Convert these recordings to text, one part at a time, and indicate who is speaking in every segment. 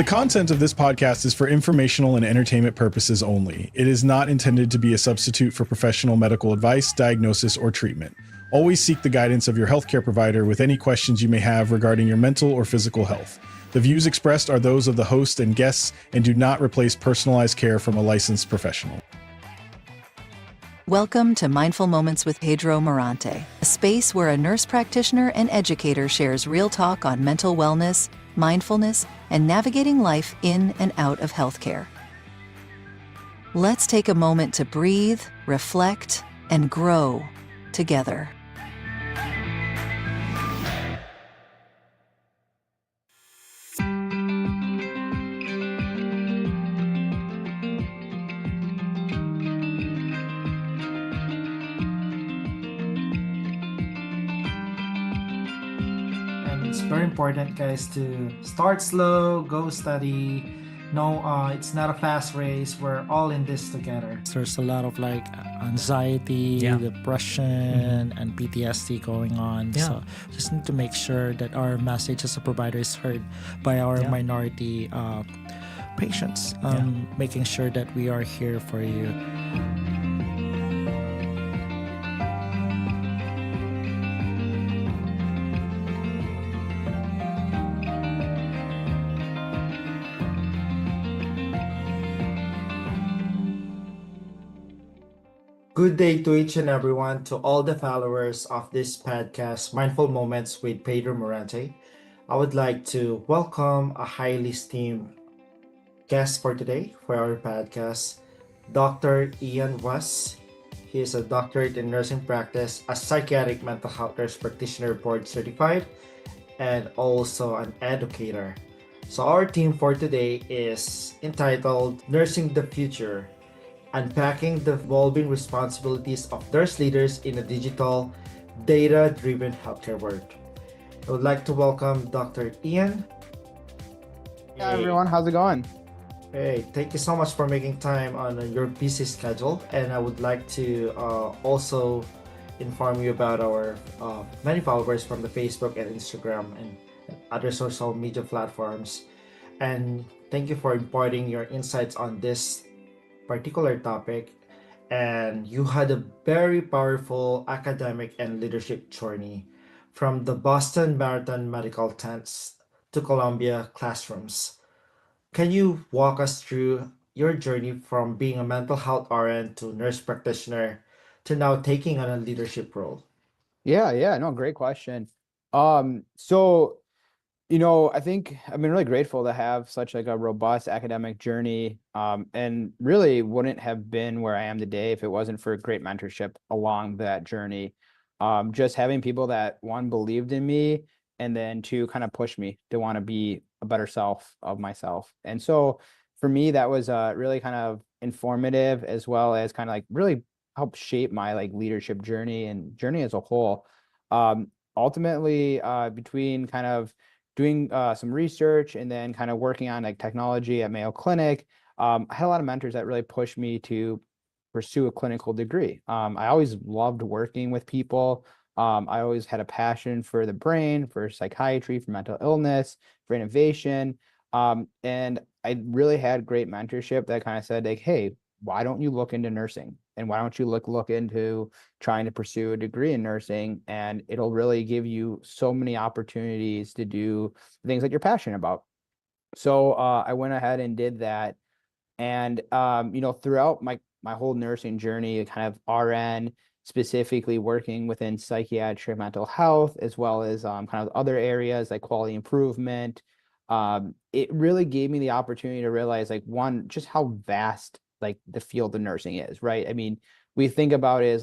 Speaker 1: The content of this podcast is for informational and entertainment purposes only. It is not intended to be a substitute for professional medical advice, diagnosis, or treatment. Always seek the guidance of your healthcare provider with any questions you may have regarding your mental or physical health. The views expressed are those of the host and guests and do not replace personalized care from a licensed professional.
Speaker 2: Welcome to Mindful Moments with Pedro Morante, a space where a nurse practitioner and educator shares real talk on mental wellness, mindfulness, and navigating life in and out of healthcare. Let's take a moment to breathe, reflect, and grow together.
Speaker 3: It's very important, guys, to start slow, go steady. No, it's not a fast race. We're all in this together.
Speaker 4: There's a lot of anxiety, depression, and PTSD going on. So just need to make sure that our message as a provider is heard by our minority patients, making sure that we are here for you.
Speaker 3: Good day to each and everyone, to all the followers of this podcast, Mindful Moments with Pedro Morante. I would like to welcome a highly esteemed guest for today for our podcast, Dr. Ian West. He is a doctorate in nursing practice, a psychiatric mental health nurse practitioner board certified, and also an educator. So our theme for today is entitled Nursing the Future, Unpacking the Evolving Responsibilities of Nurse Leaders in a Digital, Data-Driven Healthcare World. I would like to welcome Dr. Ian.
Speaker 5: Hi everyone, how's it going?
Speaker 3: Hey, thank you so much for making time on your busy schedule. And I would like to also inform you about our many followers from the Facebook and Instagram and other social media platforms. And thank you for imparting your insights on this particular topic. And you had a very powerful academic and leadership journey from the Boston Marathon medical tents to Columbia classrooms. Can you walk us through your journey from being a mental health RN to nurse practitioner to now taking on a leadership role?
Speaker 5: No, great question. I think I've been really grateful to have such a robust academic journey, and really wouldn't have been where I am today if it wasn't for great mentorship along that journey. Just having people that, one, believed in me, and then two, kind of pushed me to want to be a better self of myself. And so for me, that was really kind of informative, as well as kind of really helped shape my leadership journey and journey as a whole. Ultimately, between kind of doing some research and then kind of working on technology at Mayo Clinic, I had a lot of mentors that really pushed me to pursue a clinical degree. I always loved working with people. I always had a passion for the brain, for psychiatry, for mental illness, for innovation. And I really had great mentorship that kind of said, hey, why don't you look into nursing? And why don't you look into trying to pursue a degree in nursing? And it'll really give you so many opportunities to do things that you're passionate about. So I went ahead and did that. And, throughout my whole nursing journey, kind of RN, specifically working within psychiatric mental health, as well as kind of other areas like quality improvement, it really gave me the opportunity to realize, one, just how vast the field of nursing is, right? I mean, we think about it as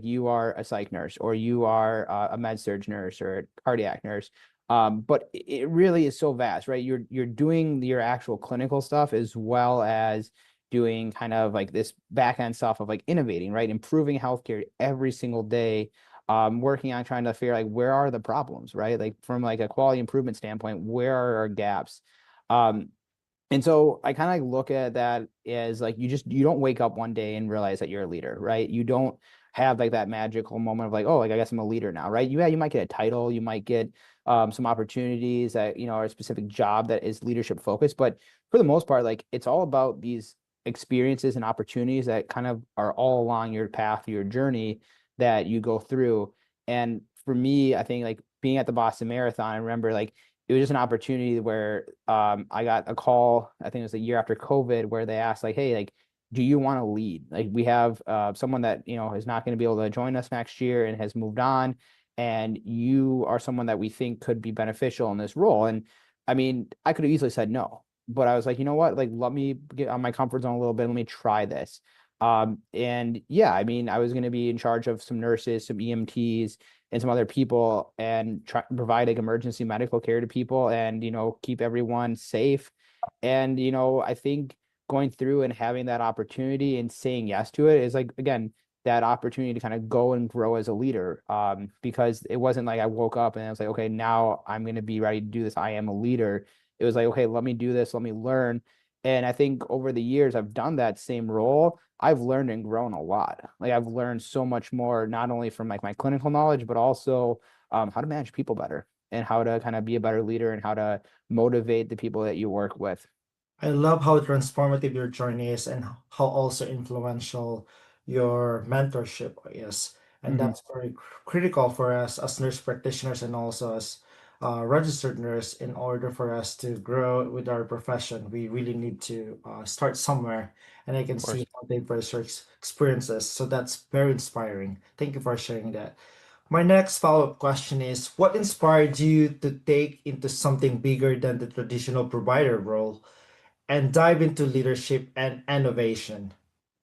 Speaker 5: you are a psych nurse, or you are a med surg nurse, or a cardiac nurse. But it really is so vast, right? You're doing your actual clinical stuff, as well as doing kind of this back end stuff of innovating, right? Improving healthcare every single day, working on trying to figure where are the problems, right? From a quality improvement standpoint, where are our gaps? And so I kind of look at that as you don't wake up one day and realize that you're a leader, right? You don't have that magical moment of I guess I'm a leader now, right? You might get a title, you might get some opportunities that, are a specific job that is leadership focused. But for the most part, like it's all about these experiences and opportunities that kind of are all along your path, your journey that you go through. And for me, I think like being at the Boston Marathon, I remember like it was just an opportunity where I got a call, I think it was a year after COVID, where they asked like, hey, like, do you want to lead? Like we have someone that, is not going to be able to join us next year and has moved on. And you are someone that we think could be beneficial in this role. And I mean, I could have easily said no, but I was like, you know what? Like, let me get on my comfort zone a little bit. Let me try this. And yeah, I mean, I was going to be in charge of some nurses, some EMTs, and some other people, and try provide like emergency medical care to people, and keep everyone safe. And I think going through and having that opportunity and saying yes to it is like, again, that opportunity to kind of go and grow as a leader. Because it wasn't like I woke up and I was like, okay, now I'm going to be ready to do this. I am a leader. It was like, okay, let me do this. Let me learn. And I think over the years I've done that same role. I've learned and grown a lot. Like I've learned so much more, not only from like my clinical knowledge, but also how to manage people better and how to kind of be a better leader and how to motivate the people that you work with.
Speaker 3: I love how transformative your journey is and how also influential your mentorship is. And
Speaker 5: Mm-hmm.
Speaker 3: that's very critical for us as nurse practitioners and also as registered nurse. In order for us to grow with our profession, we really need to start somewhere. And I can
Speaker 5: Of
Speaker 3: see
Speaker 5: course.
Speaker 3: how diverse your experiences. So that's very inspiring. Thank you for sharing that. My next follow-up question is, what inspired you to take into something bigger than the traditional provider role and dive into leadership and innovation?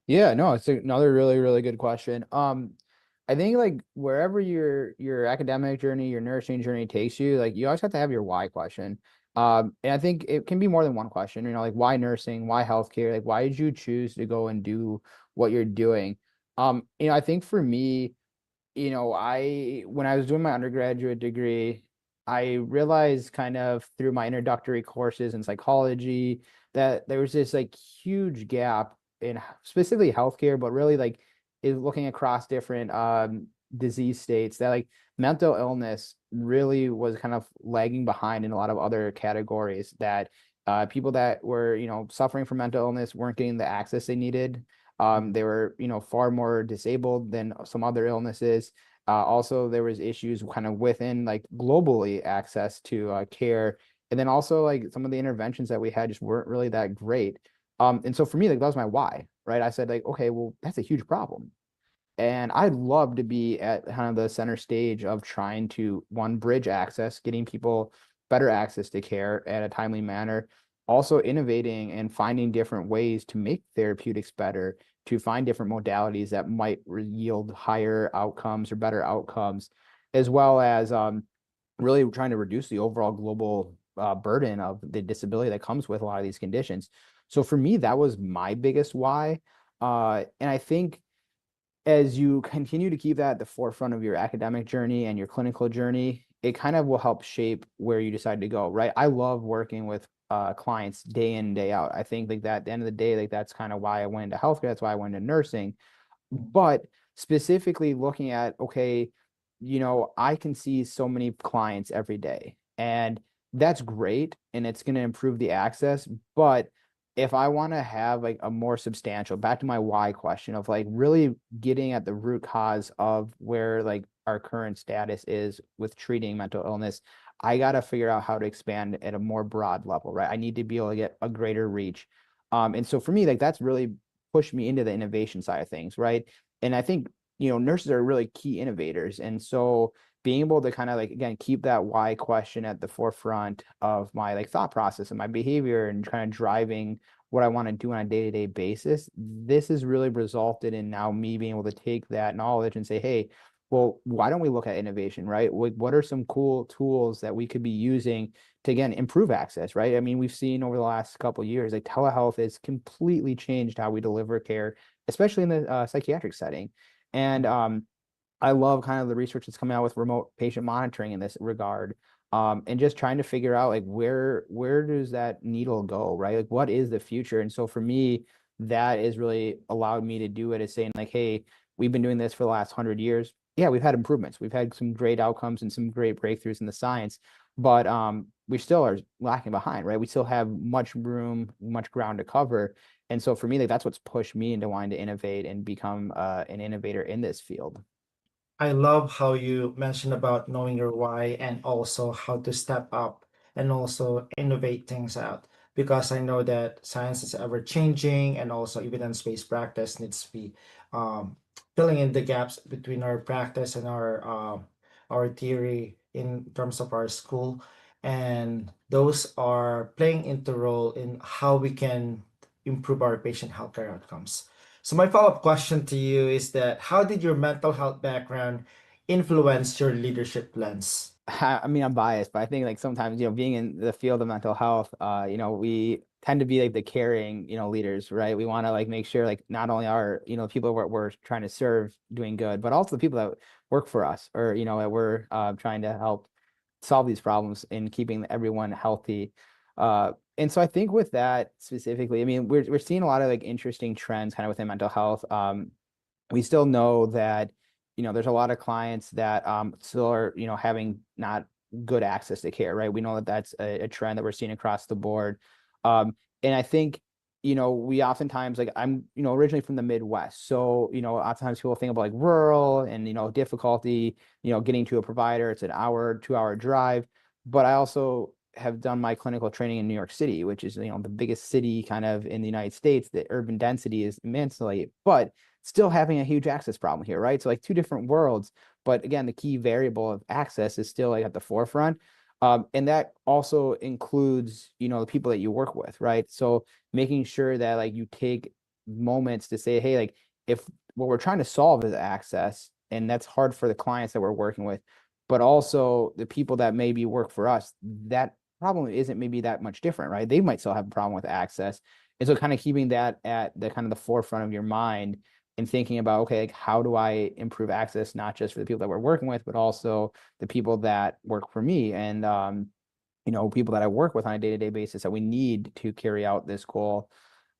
Speaker 5: Yeah, no, it's another really, really good question. I think like wherever your academic journey, your nursing journey takes you, like you always have to have your why question. And I think it can be more than one question, like why nursing, why healthcare, like why did you choose to go and do what you're doing? I think for me, I when I was doing my undergraduate degree, I realized kind of through my introductory courses in psychology that there was this like huge gap in specifically healthcare, but really like is looking across different disease states, that like mental illness really was kind of lagging behind in a lot of other categories, that people that were suffering from mental illness weren't getting the access they needed. They were, far more disabled than some other illnesses. Also, there was issues kind of within like globally access to care. And then also like some of the interventions that we had just weren't really that great. And so for me, like that was my why, right? I said like, okay, well, that's a huge problem. And I'd love to be at kind of the center stage of trying to, one, bridge access, getting people better access to care at a timely manner, also innovating and finding different ways to make therapeutics better, to find different modalities that might yield higher outcomes or better outcomes, as well as really trying to reduce the overall global burden of the disability that comes with a lot of these conditions. So for me, that was my biggest why. And I think as you continue to keep that at the forefront of your academic journey and your clinical journey, it kind of will help shape where you decide to go, right? I love working with clients day in, day out. I think like that at the end of the day, like that's kind of why I went into healthcare. That's why I went into nursing. But specifically looking at, okay, I can see so many clients every day, and that's great, and it's going to improve the access. But if I want to have like a more substantial, back to my why question of like really getting at the root cause of where like our current status is with treating mental illness, I got to figure out how to expand at a more broad level, right? I need to be able to get a greater reach. And so for me, like that's really pushed me into the innovation side of things, right? And I think, nurses are really key innovators. And so being able to kind of like, again, keep that why question at the forefront of my like thought process and my behavior and kind of driving what I want to do on a day-to-day basis, this has really resulted in now me being able to take that knowledge and say, hey, well, why don't we look at innovation, right? What are some cool tools that we could be using to, again, improve access, right? I mean, we've seen over the last couple of years, like telehealth has completely changed how we deliver care, especially in the psychiatric setting. And I love kind of the research that's coming out with remote patient monitoring in this regard. And just trying to figure out like where does that needle go, right? Like what is the future? And so for me, that is really allowed me to do it, is saying like, hey, we've been doing this for the last 100 years. yeah, we've had improvements. We've had some great outcomes and some great breakthroughs in the science, but we still are lacking behind, right? We still have much room, much ground to cover. And so for me, like, that's what's pushed me into wanting to innovate and become an innovator in this field.
Speaker 3: I love how you mentioned about knowing your why and also how to step up and also innovate things out. Because I know that science is ever changing and also evidence-based practice needs to be um, filling in the gaps between our practice and our theory in terms of our school. And those are playing into role in how we can improve our patient healthcare outcomes. So my follow-up question to you is that how did your mental health background influence your leadership lens?
Speaker 5: I mean, I'm biased, but I think like sometimes, being in the field of mental health, we tend to be like the caring, leaders, right? We want to like make sure like not only are, people we're trying to serve doing good, but also the people that work for us or, that we're trying to help solve these problems in keeping everyone healthy. And so I think with that specifically, I mean, we're seeing a lot of like interesting trends kind of within mental health. We still know that there's a lot of clients that still are having not good access to care, right? We know that that's a trend that we're seeing across the board. And I think we oftentimes, like, I'm originally from the Midwest, so oftentimes people think about like rural and difficulty getting to a provider. It's an hour, 2 hour drive. But I also have done my clinical training in New York City, which is the biggest city kind of in the United States. The urban density is immensely, but still having a huge access problem here, right? So like two different worlds, but again, the key variable of access is still like at the forefront. And that also includes, the people that you work with, right? So making sure that like you take moments to say, hey, like, if what we're trying to solve is access, and that's hard for the clients that we're working with, but also the people that maybe work for us, that problem isn't maybe that much different, right? They might still have a problem with access. And so kind of keeping that at the kind of the forefront of your mind and thinking about, okay, like, how do I improve access, not just for the people that we're working with, but also the people that work for me and, people that I work with on a day-to-day basis that we need to carry out this goal.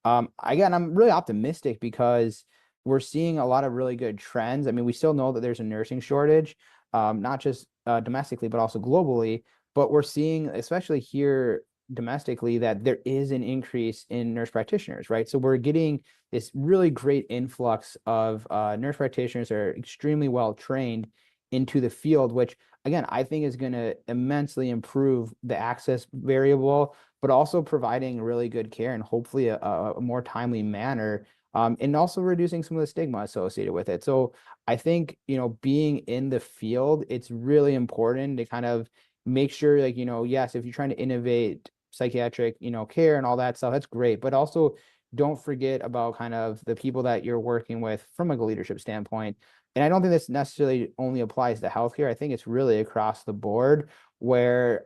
Speaker 5: Again, I'm really optimistic because we're seeing a lot of really good trends. I mean, we still know that there's a nursing shortage, not just domestically, but also globally. But we're seeing, especially here domestically, that there is an increase in nurse practitioners, right? So we're getting this really great influx of nurse practitioners that are extremely well trained into the field, which again, I think is going to immensely improve the access variable, but also providing really good care and hopefully a more timely manner, and also reducing some of the stigma associated with it. So I think, being in the field, it's really important to kind of make sure, like, yes, if you're trying to innovate psychiatric, care and all that stuff, that's great. But also don't forget about kind of the people that you're working with from a leadership standpoint. And I don't think this necessarily only applies to healthcare. I think it's really across the board where,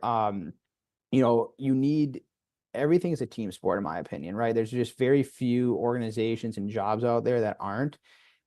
Speaker 5: you need everything is a team sport, in my opinion, right? There's just very few organizations and jobs out there that aren't.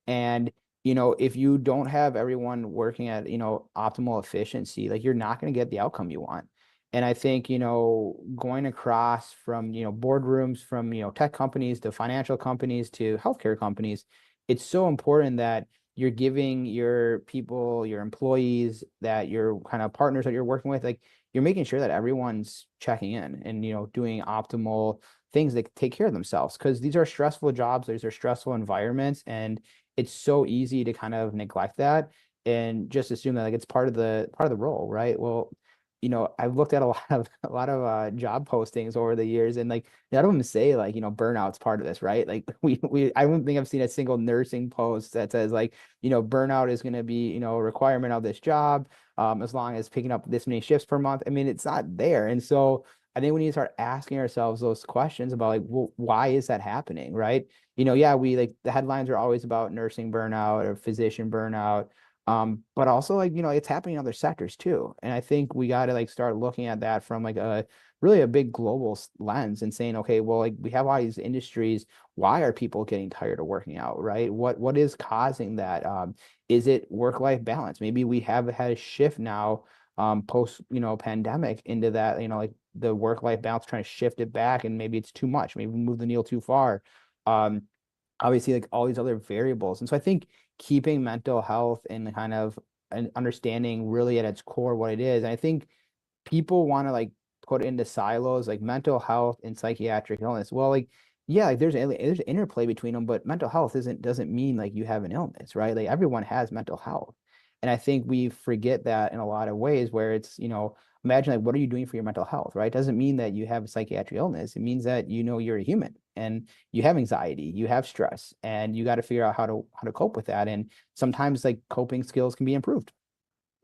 Speaker 5: And, if you don't have everyone working at, optimal efficiency, like, you're not going to get the outcome you want. And I think, going across from, boardrooms, from, tech companies to financial companies to healthcare companies, it's so important that you're giving your people, your employees, that your kind of partners that you're working with, like, you're making sure that everyone's checking in and, doing optimal things that take care of themselves. Because these are stressful jobs, these are stressful environments, and it's so easy to kind of neglect that and just assume that like it's part of the role, right? Well, I've looked at a lot of job postings over the years, and like none of them say like, burnout's part of this, right? Like we I don't think I've seen a single nursing post that says like, burnout is going to be, a requirement of this job, as long as picking up this many shifts per month. I mean, it's not there. And so I think we need to start asking ourselves those questions about like, well, why is that happening, right? Yeah, we like the headlines are always about nursing burnout or physician burnout. But also like, it's happening in other sectors too. And I think we got to like start looking at that from like a really a big global lens and saying, okay, well, like we have all these industries. Why are people getting tired of working out, right? What is causing that? Is it work-life balance? Maybe we have had a shift now, post, pandemic into that, like the work-life balance, trying to shift it back, and maybe it's too much. Maybe we move the needle too far. Um, obviously like all these other variables. And so I think keeping mental health and kind of an understanding really at its core what it is. And I think people want to like put into silos like mental health and psychiatric illness. Well, like yeah, like there's interplay between them, but mental health doesn't mean like you have an illness, right? Like everyone has mental health. And I think we forget that in a lot of ways where it's, imagine like what are you doing for your mental health, right? It doesn't mean that you have a psychiatric illness. It means that you're a human and you have anxiety, you have stress, and you got to figure out how to cope with that. And sometimes like coping skills can be improved.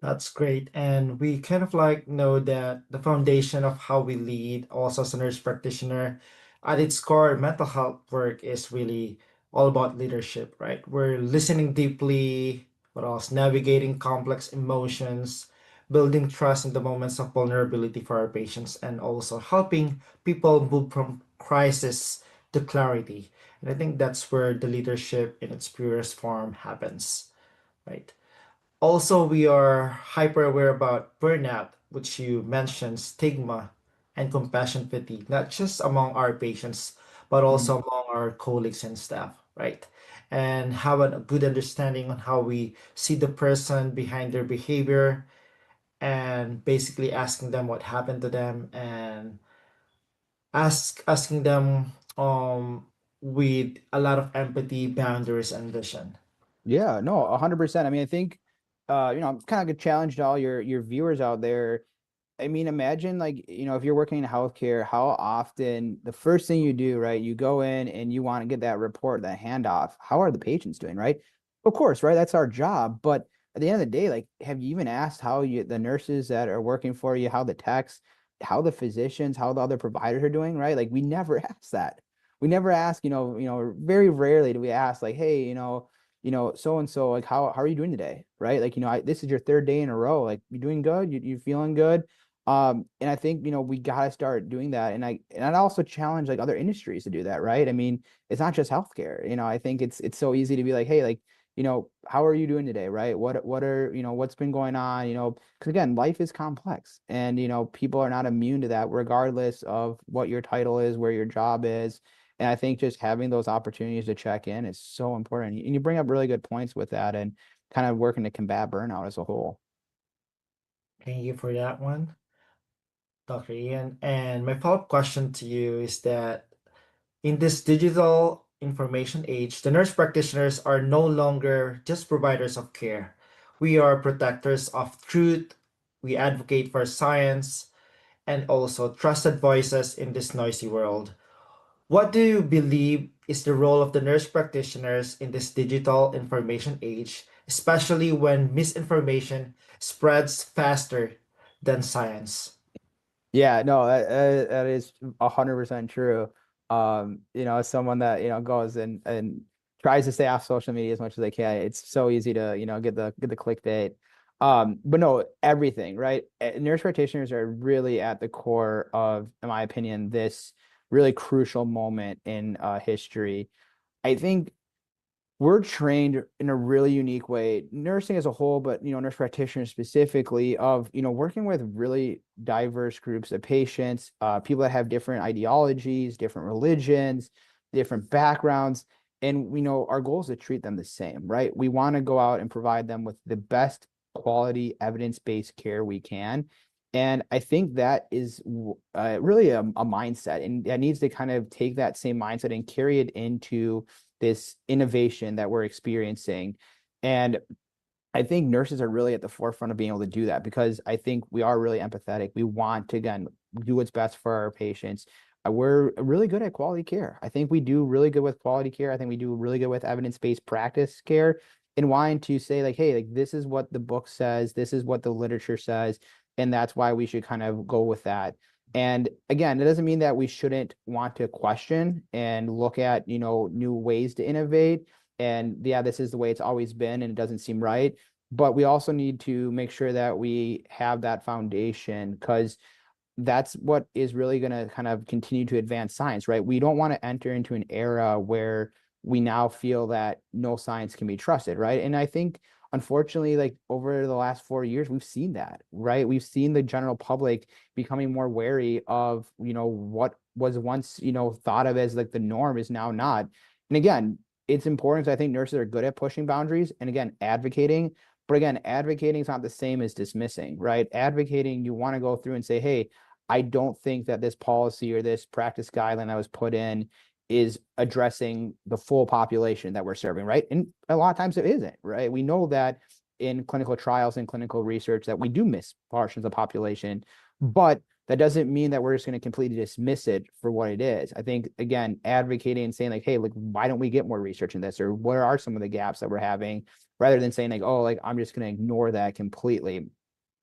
Speaker 3: That's great. And we kind of like know that the foundation of how we lead, also as a nurse practitioner, at its core, mental health work is really all about leadership, right? We're listening deeply, what else? Navigating complex emotions, building trust in the moments of vulnerability for our patients, and also helping people move from crisis to clarity. And I think that's where the leadership in its purest form happens, right? Also, we are hyper aware about burnout, which you mentioned, stigma, and compassion fatigue, not just among our patients, but also among our colleagues and staff, right? And have a good understanding on how we see the person behind their behavior and basically asking them what happened to them and asking them with a lot of empathy, boundaries, and vision.
Speaker 5: Yeah, no, 100%. I mean, I think, I'm kind of gonna challenge all your viewers out there. I mean, imagine like, if you're working in healthcare, how often the first thing you do, right? You go in and you want to get that report, that handoff. How are the patients doing, right? Of course, right? That's our job. But at the end of the day, like, have you even asked how the nurses that are working for you, how the techs, how the physicians, how the other providers are doing, right? Like, we never ask that. We never ask, very rarely do we ask, like, hey, so and so, like, how are you doing today, right? Like, this is your third day in a row. Like, you doing good? You feeling good? And I think, we gotta start doing that. And I'd also challenge like other industries to do that, right? I mean, it's not just healthcare. I think it's so easy to be like, hey, like, how are you doing today, right? What's been going on? Because again, life is complex and people are not immune to that, regardless of what your title is, where your job is. And I think just having those opportunities to check in is so important. And you bring up really good points with that and kind of working to combat burnout as a whole.
Speaker 3: Thank you for that one, Dr. Ian. And my follow-up question to you is that in this digital information age, the nurse practitioners are no longer just providers of care. We are protectors of truth. We advocate for science and also trusted voices in this noisy world. What do you believe is the role of the nurse practitioners in this digital information age, especially when misinformation spreads faster than science?
Speaker 5: Yeah, no, that is 100% true. As someone that, goes and tries to stay off social media as much as they can, it's so easy to, get the clickbait. But no, everything, right? Nurse practitioners are really at the core of, in my opinion, this really crucial moment in history. I think we're trained in a really unique way, nursing as a whole, but nurse practitioners specifically, of working with really diverse groups of patients, people that have different ideologies, different religions, different backgrounds. And we know our goal is to treat them the same, right? We want to go out and provide them with the best quality evidence-based care we can. And I think that is really a mindset, and that needs to kind of take that same mindset and carry it into this innovation that we're experiencing. And I think nurses are really at the forefront of being able to do that, because I think we are really empathetic. We want to, again, do what's best for our patients. We're really good at quality care. I think we do really good with quality care. I think we do really good with evidence-based practice care, and wanting to say like, hey, like this is what the book says, this is what the literature says, and that's why we should kind of go with that. And again, it doesn't mean that we shouldn't want to question and look at, new ways to innovate. And yeah, this is the way it's always been and it doesn't seem right. But we also need to make sure that we have that foundation, because that's what is really going to kind of continue to advance science, right? We don't want to enter into an era where we now feel that no science can be trusted, right? And I think, unfortunately, like over the last 4 years, we've seen that, right? We've seen the general public becoming more wary of, what was once, thought of as like the norm is now not. And again, it's important because I think nurses are good at pushing boundaries and again, advocating. But again, advocating is not the same as dismissing, right? Advocating, you want to go through and say, hey, I don't think that this policy or this practice guideline that was put in is addressing the full population that we're serving, right? And a lot of times it isn't, right? We know that in clinical trials and clinical research that we do miss portions of the population, but that doesn't mean that we're just going to completely dismiss it for what it is. I think, again, advocating and saying like, hey, like, why don't we get more research in this? Or what are some of the gaps that we're having, rather than saying like, oh, like, I'm just going to ignore that completely.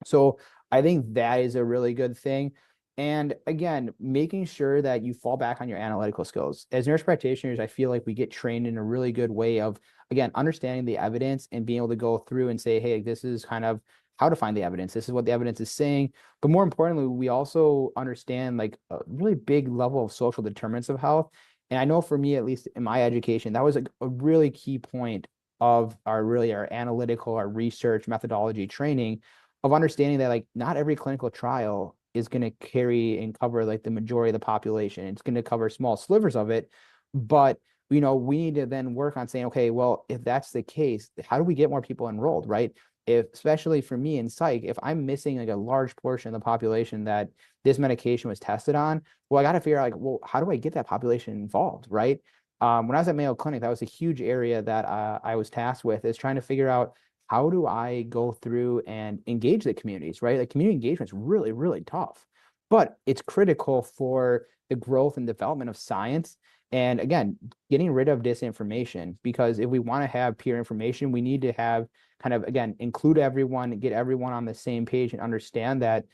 Speaker 5: So I think that is a really good thing. And again, making sure that you fall back on your analytical skills. As nurse practitioners, I feel like we get trained in a really good way of, again, understanding the evidence and being able to go through and say, hey, this is kind of how to find the evidence. This is what the evidence is saying. But more importantly, we also understand like a really big level of social determinants of health. And I know for me, at least in my education, that was a really key point of our analytical, our research methodology training, of understanding that like not every clinical trial is going to carry and cover like the majority of the population. It's going to cover small slivers of it, but we need to then work on saying, okay, well, if that's the case, how do we get more people enrolled, right? If, especially for me in psych, if I'm missing like a large portion of the population that this medication was tested on, well, I got to figure out like, well, how do I get that population involved, right? When I was at Mayo Clinic, that was a huge area that I was tasked with, is trying to figure out how do I go through and engage the communities, right? Like community engagement is really, really tough, but it's critical for the growth and development of science. And again, getting rid of disinformation, because if we want to have peer information, we need to have kind of, again, include everyone, get everyone on the same page and understand that.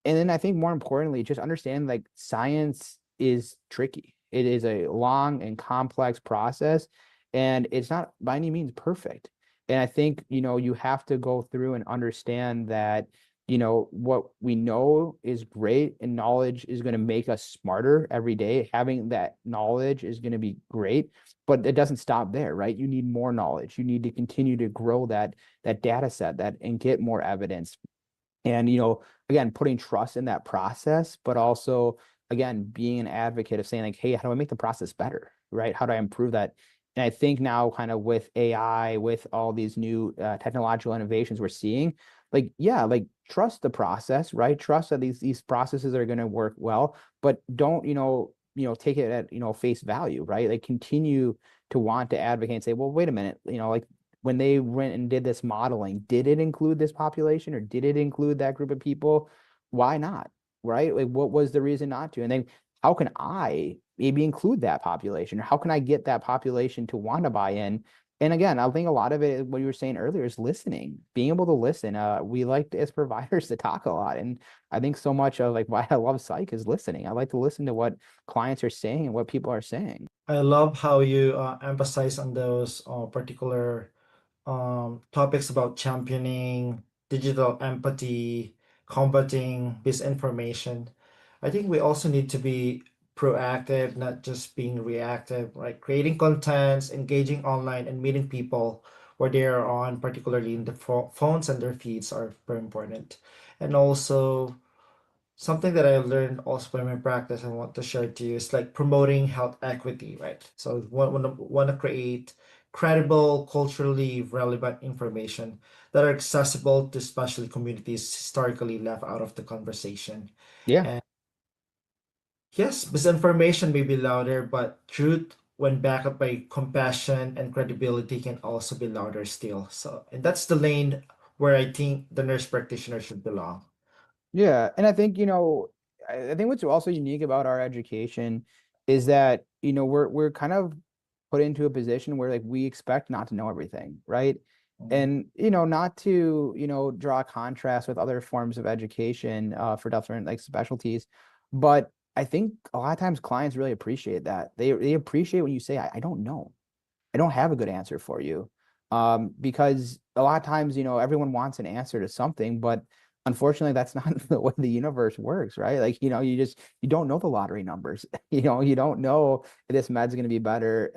Speaker 5: And then I think more importantly, just understand like science is tricky. It is a long and complex process, and it's not by any means perfect. And I think, you have to go through and understand that, what we know is great, and knowledge is going to make us smarter every day. Having that knowledge is going to be great, but it doesn't stop there, right? You need more knowledge. You need to continue to grow that data set and get more evidence. And, again, putting trust in that process, but also, again, being an advocate of saying like, hey, how do I make the process better, right? How do I improve that? And I think now kind of with AI, with all these new technological innovations we're seeing, like, yeah, like trust the process, right? Trust that these processes are going to work well, but don't, take it at, face value, right? Like continue to want to advocate and say, well, wait a minute, like when they went and did this modeling, did it include this population or did it include that group of people? Why not? Right? Like, what was the reason not to? And then how can I maybe include that population, or how can I get that population to want to buy in? And again, I think a lot of it, what you were saying earlier, is listening, being able to listen. We like as providers to talk a lot. And I think so much of like why I love psych is listening. I like to listen to what clients are saying and what people are saying.
Speaker 3: I love how you emphasize on those particular topics about championing digital empathy, combating misinformation. I think we also need to be proactive, not just being reactive, right? Creating contents, engaging online, and meeting people where they are on, particularly in the phones and their feeds, are very important. And also, something that I learned also by my practice I want to share to you is like promoting health equity, right? So want to create credible, culturally relevant information that are accessible to especially communities historically left out of the conversation.
Speaker 5: Yeah.
Speaker 3: And yes, misinformation may be louder, but truth, when backed up by compassion and credibility, can also be louder still. So, and that's the lane where I think the nurse practitioner should belong.
Speaker 5: Yeah, and I think, I think what's also unique about our education is that, we're kind of put into a position where like we expect not to know everything, right?
Speaker 3: Mhm.
Speaker 5: And, not to, draw a contrast with other forms of education for different like specialties, but I think a lot of times clients really appreciate that. They appreciate when you say, I don't know. I don't have a good answer for you. Because a lot of times, everyone wants an answer to something, but unfortunately, that's not the way the universe works, right? Like, you don't know the lottery numbers. You don't know if this med's going to be better,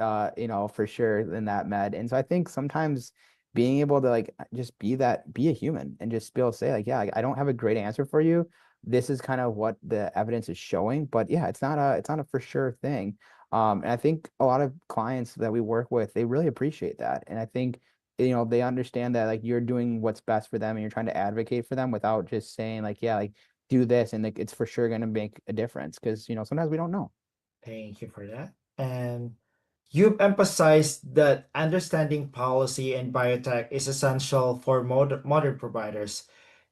Speaker 5: for sure than that med. And so I think sometimes being able to like just be a human and just be able to say like, yeah, I don't have a great answer for you. This is kind of what the evidence is showing, but yeah, it's not a for sure thing. And I think a lot of clients that we work with, they really appreciate that. And I think, they understand that like you're doing what's best for them and you're trying to advocate for them without just saying like, yeah, like do this and like it's for sure going to make a difference because, sometimes we don't know.
Speaker 3: Thank you for that. And you've emphasized that understanding policy and biotech is essential for modern providers.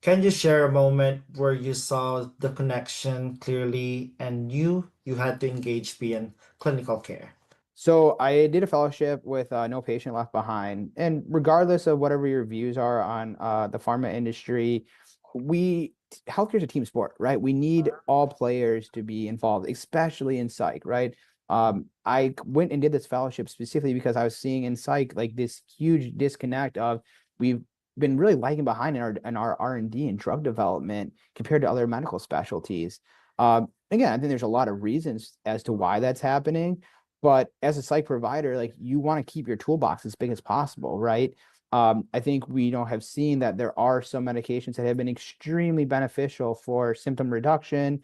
Speaker 3: Can you share a moment where you saw the connection clearly and knew you had to engage beyond clinical care?
Speaker 5: So I did a fellowship with No Patient Left Behind, and regardless of whatever your views are on the pharma industry, we healthcare is a team sport, right? We need all players to be involved, especially in psych, right? I went and did this fellowship specifically because I was seeing in psych like this huge disconnect of we've been really lagging behind in our R&D and drug development compared to other medical specialties. Again, I think there's a lot of reasons as to why that's happening. But as a psych provider, like you want to keep your toolbox as big as possible, right? I think we have seen that there are some medications that have been extremely beneficial for symptom reduction,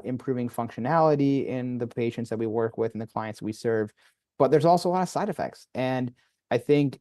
Speaker 5: improving functionality in the patients that we work with and the clients we serve. But there's also a lot of side effects. And I think,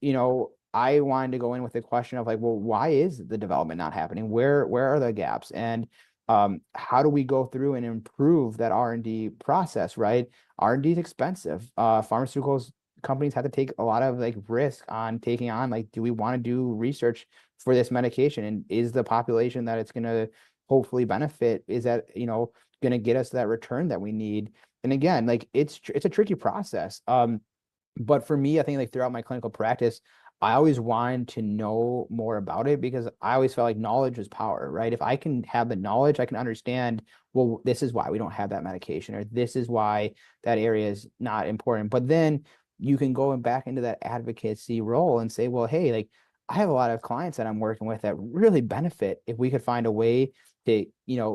Speaker 5: I wanted to go in with the question of like, well, why is the development not happening? Where are the gaps? And how do we go through and improve that R&D process, right? R&D is expensive. Pharmaceuticals companies have to take a lot of like risk on taking on like, do we want to do research for this medication? And is the population that it's going to hopefully benefit, is that, going to get us that return that we need? And again, like it's a tricky process. But for me, I think like throughout my clinical practice, I always wanted to know more about it because I always felt like knowledge was power, right? If I can have the knowledge, I can understand, well, this is why we don't have that medication, or this is why that area is not important. But then you can go back into that advocacy role and say, well, hey, like I have a lot of clients that I'm working with that really benefit if we could find a way to,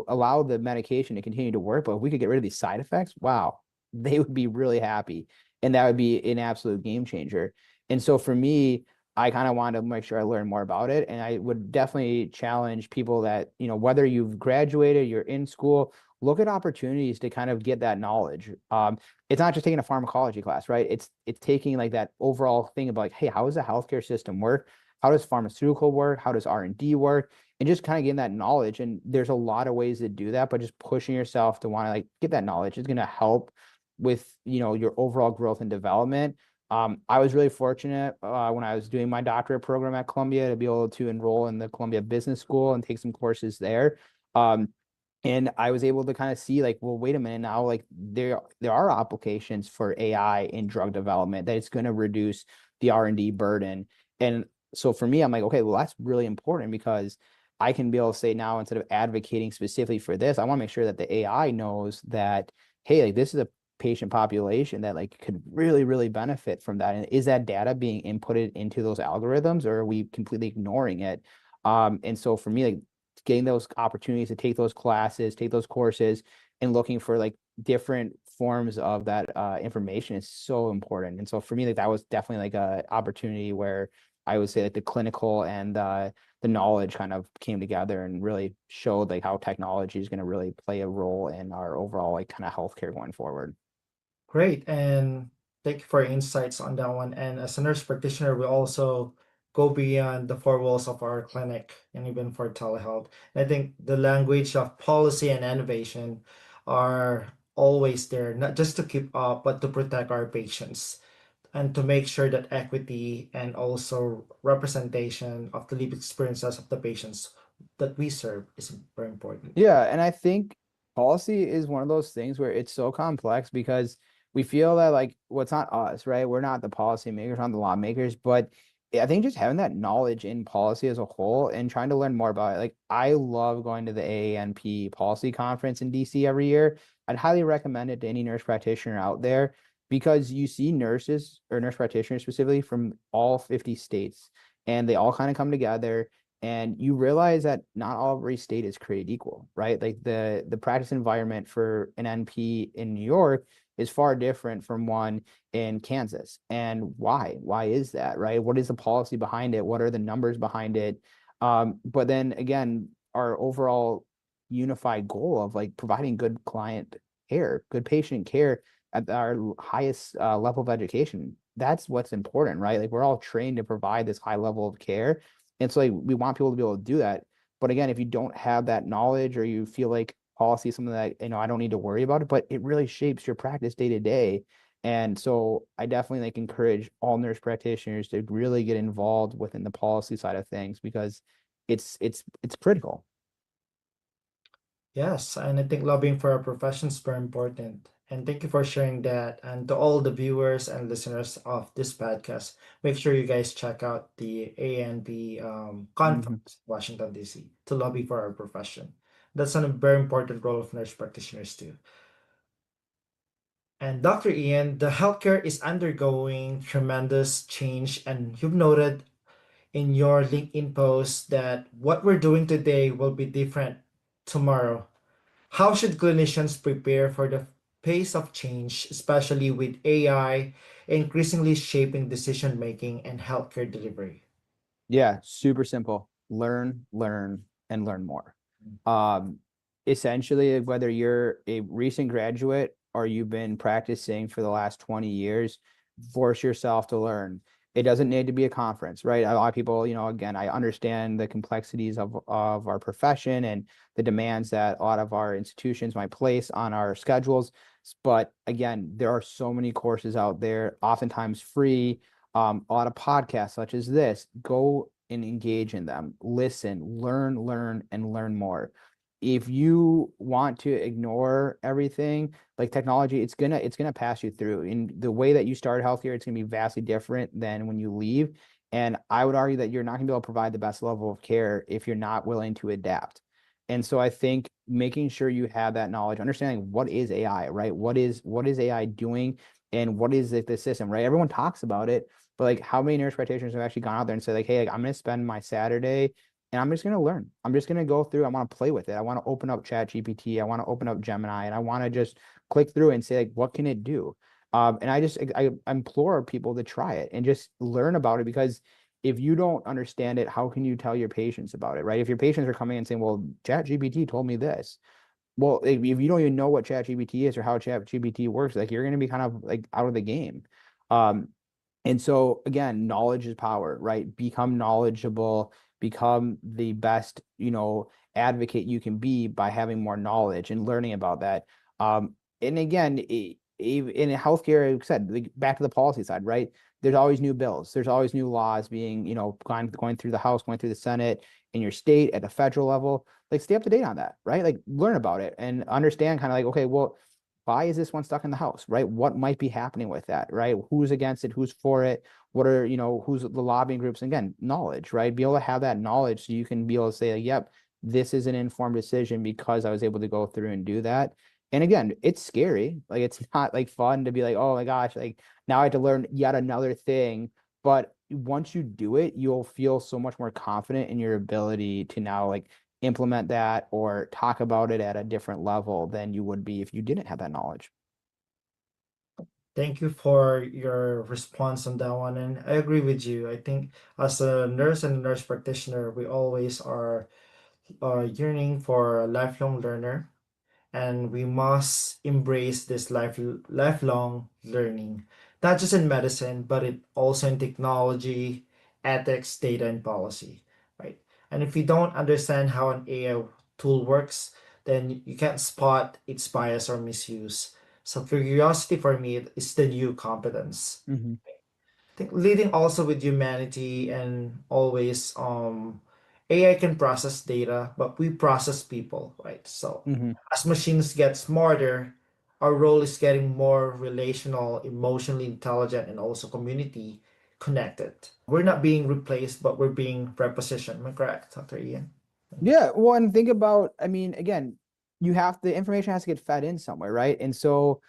Speaker 5: allow the medication to continue to work. But if we could get rid of these side effects, wow, they would be really happy. And that would be an absolute game changer. And so for me, I kind of wanted to make sure I learned more about it. And I would definitely challenge people that, whether you've graduated, you're in school, look at opportunities to kind of get that knowledge. It's not just taking a pharmacology class, right? It's taking like that overall thing about like, hey, how does the healthcare system work? How does pharmaceutical work? How does R&D work? And just kind of getting that knowledge. And there's a lot of ways to do that, but just pushing yourself to want to like get that knowledge is going to help with, your overall growth and development. I was really fortunate when I was doing my doctorate program at Columbia to be able to enroll in the Columbia Business School and take some courses there. And I was able to kind of see like, well, wait a minute now, like there are applications for AI in drug development that it's going to reduce the R&D burden. And so for me, I'm like, okay, well, that's really important because I can be able to say now, instead of advocating specifically for this, I want to make sure that the AI knows that, hey, like this is a patient population that like could really, really benefit from that. And is that data being inputted into those algorithms, or are we completely ignoring it? And so for me, like getting those opportunities to take those classes, take those courses, and looking for like different forms of that information is so important. And so for me, like that was definitely like a opportunity where I would say like the clinical and the knowledge kind of came together and really showed like how technology is going to really play a role in our overall like kind of healthcare going forward.
Speaker 3: Great, and thank you for your insights on that one. And as a nurse practitioner, we also go beyond the four walls of our clinic and even for telehealth. And I think the language of policy and innovation are always there, not just to keep up, but to protect our patients and to make sure that equity and also representation of the lived experiences of the patients that we serve is very important.
Speaker 5: Yeah, and I think policy is one of those things where it's so complex because we feel that like, well, it's not us, right? We're not the policymakers, not the lawmakers, but I think just having that knowledge in policy as a whole and trying to learn more about it. Like I love going to the AANP policy conference in DC every year. I'd highly recommend it to any nurse practitioner out there because you see nurses or nurse practitioners specifically from all 50 states and they all kind of come together and you realize that not every state is created equal, right? Like the practice environment for an NP in New York is far different from one in Kansas. And why? Why is that, right? What is the policy behind it? What are the numbers behind it? But then again, our overall unified goal of like providing good client care, good patient care, at our highest level of education. That's what's important, right? Like we're all trained to provide this high level of care. And so like we want people to be able to do that. But again, if you don't have that knowledge or you feel like policy is something that, I don't need to worry about it, but it really shapes your practice day to day. And so I definitely like encourage all nurse practitioners to really get involved within the policy side of things because it's critical.
Speaker 3: Yes, and I think lobbying for our profession is very important. And thank you for sharing that. And to all the viewers and listeners of this podcast, make sure you guys check out the ANP
Speaker 5: Mhm.
Speaker 3: conference, Washington, D.C., to lobby for our profession. That's a very important role of nurse practitioners, too. And Dr. Ian, the healthcare is undergoing tremendous change, and you've noted in your LinkedIn post that what we're doing today will be different tomorrow. How should clinicians prepare for the pace of change, especially with AI increasingly shaping decision making and healthcare delivery?
Speaker 5: Yeah, super simple. Learn, learn, and learn more. Um, Essentially, whether you're a recent graduate or you've been practicing for the last 20 years, force yourself to learn. It doesn't need to be a conference, right? A lot of people, again, I understand the complexities of our profession and the demands that a lot of our institutions might place on our schedules. But again, there are so many courses out there, oftentimes free, a lot of podcasts such as this. Go and engage in them, listen, learn, and learn more. If you want to ignore everything like technology, it's gonna pass you through. In the way that you started healthcare, it's gonna be vastly different than when you leave. And I would argue that you're not gonna be able to provide the best level of care if you're not willing to adapt. And so I think making sure you have that knowledge, understanding what is AI, right? What is AI doing and what is the system, right? Everyone talks about it, but like how many nurse practitioners have actually gone out there and said, like, hey, like, I'm going to spend my Saturday and I'm just going to learn. I'm just going to go through. I want to play with it. I want to open up Chat GPT. I want to open up Gemini and I want to just click through and say, like, what can it do? And I implore people to try it and just learn about it because if you don't understand it, how can you tell your patients about it, right? If your patients are coming and saying, well, Chat GPT told me this. Well, if you don't even know what Chat GPT is or how Chat GPT works, like you're going to be kind of like out of the game. Um, and so again, knowledge is power, right? Become knowledgeable, become the best, advocate you can be by having more knowledge and learning about that. And again, in healthcare, like I said, like, back to the policy side, right? There's always new bills. There's always new laws being, going through the House, going through the Senate, in your state, at the federal level. Like stay up to date on that, right? Like learn about it and understand kind of like, okay, well, why is this one stuck in the House, right? What might be happening with that, right? Who's against it? Who's for it? What are, who's the lobbying groups? And again, knowledge, right? Be able to have that knowledge so you can be able to say, like, yep, this is an informed decision because I was able to go through and do that. And again, it's scary. Like it's not like fun to be like, oh my gosh, like now I have to learn yet another thing. But once you do it, you'll feel so much more confident in your ability to now like implement that or talk about it at a different level than you would be if you didn't have that knowledge.
Speaker 3: Thank you for your response on that one. And I agree with you. I think as a nurse and a nurse practitioner, we always are yearning for a lifelong learner, and we must embrace this lifelong learning, not just in medicine, but it also in technology, ethics, data, and policy, right? And if you don't understand how an AI tool works, then you can't spot its bias or misuse. So curiosity for me is the new competence.
Speaker 5: Mm-hmm.
Speaker 3: I think leading also with humanity and always AI can process data, but we process people, right? So
Speaker 5: Mm-hmm.
Speaker 3: as machines get smarter, our role is getting more relational, emotionally intelligent, and also community connected. We're not being replaced, but we're being repositioned. Am I correct, Dr. Ian?
Speaker 5: Yeah, well, and think about, I mean, again, the information has to get fed in somewhere, right? And so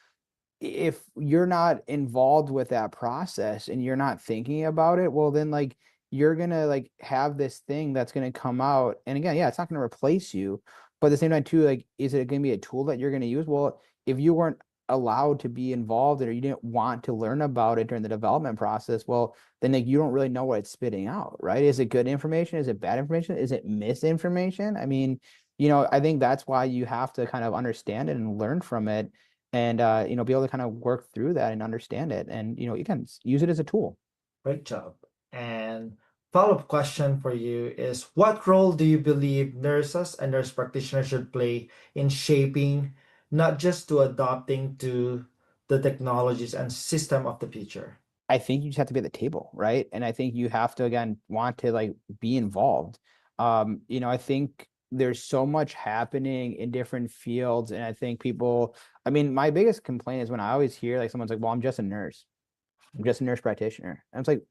Speaker 5: if you're not involved with that process and you're not thinking about it, well, then like you're gonna like have this thing that's gonna come out. And again, yeah, it's not gonna replace you, but at the same time, too, like, is it gonna be a tool that you're gonna use? Well, if you weren't allowed to be involved or you didn't want to learn about it during the development process, well, then like you don't really know what it's spitting out, right? Is it good information? Is it bad information? Is it misinformation? I mean, I think that's why you have to kind of understand it and learn from it. and be able to kind of work through that and understand it, and again, use it as a tool.
Speaker 3: Great job. And follow-up question for you is, what role do you believe nurses and nurse practitioners should play in shaping, not just to adopting to the technologies and system of the future?
Speaker 5: I think you just have to be at the table, right? And I think you have to, again, want to like be involved. I think there's so much happening in different fields, and I think people, I mean, my biggest complaint is when I always hear like someone's like, well, I'm just a nurse. I'm just a nurse practitioner. And it's like,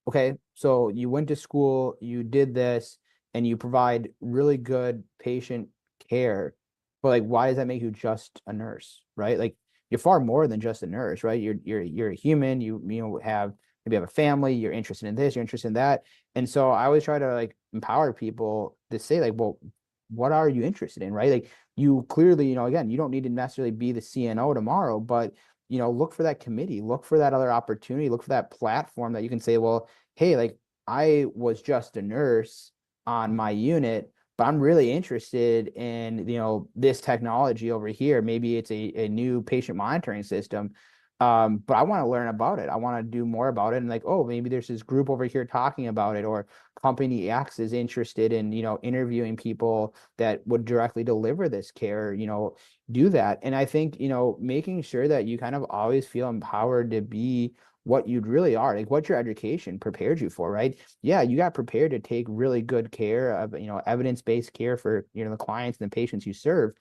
Speaker 5: okay, so you went to school, you did this, and you provide really good patient care, but like, why does that make you just a nurse, right? Like, you're far more than just a nurse, right? You're a human. You have maybe have a family. You're interested in this. You're interested in that. And so I always try to like empower people to say like, well, what are you interested in, right? Like, you clearly, again, you don't need to necessarily be the CNO tomorrow, but look for that committee, look for that other opportunity, look for that platform that you can say, well, hey, like, I was just a nurse on my unit, but I'm really interested in, this technology over here. Maybe it's a new patient monitoring system. But I want to learn about it. I want to do more about it. And like, oh, maybe there's this group over here talking about it, or company X is interested in, interviewing people that would directly deliver this care, do that. And I think, making sure that you kind of always feel empowered to be what you really are, like what your education prepared you for, right? Yeah, you got prepared to take really good care of, evidence-based care for, the clients and the patients you serve,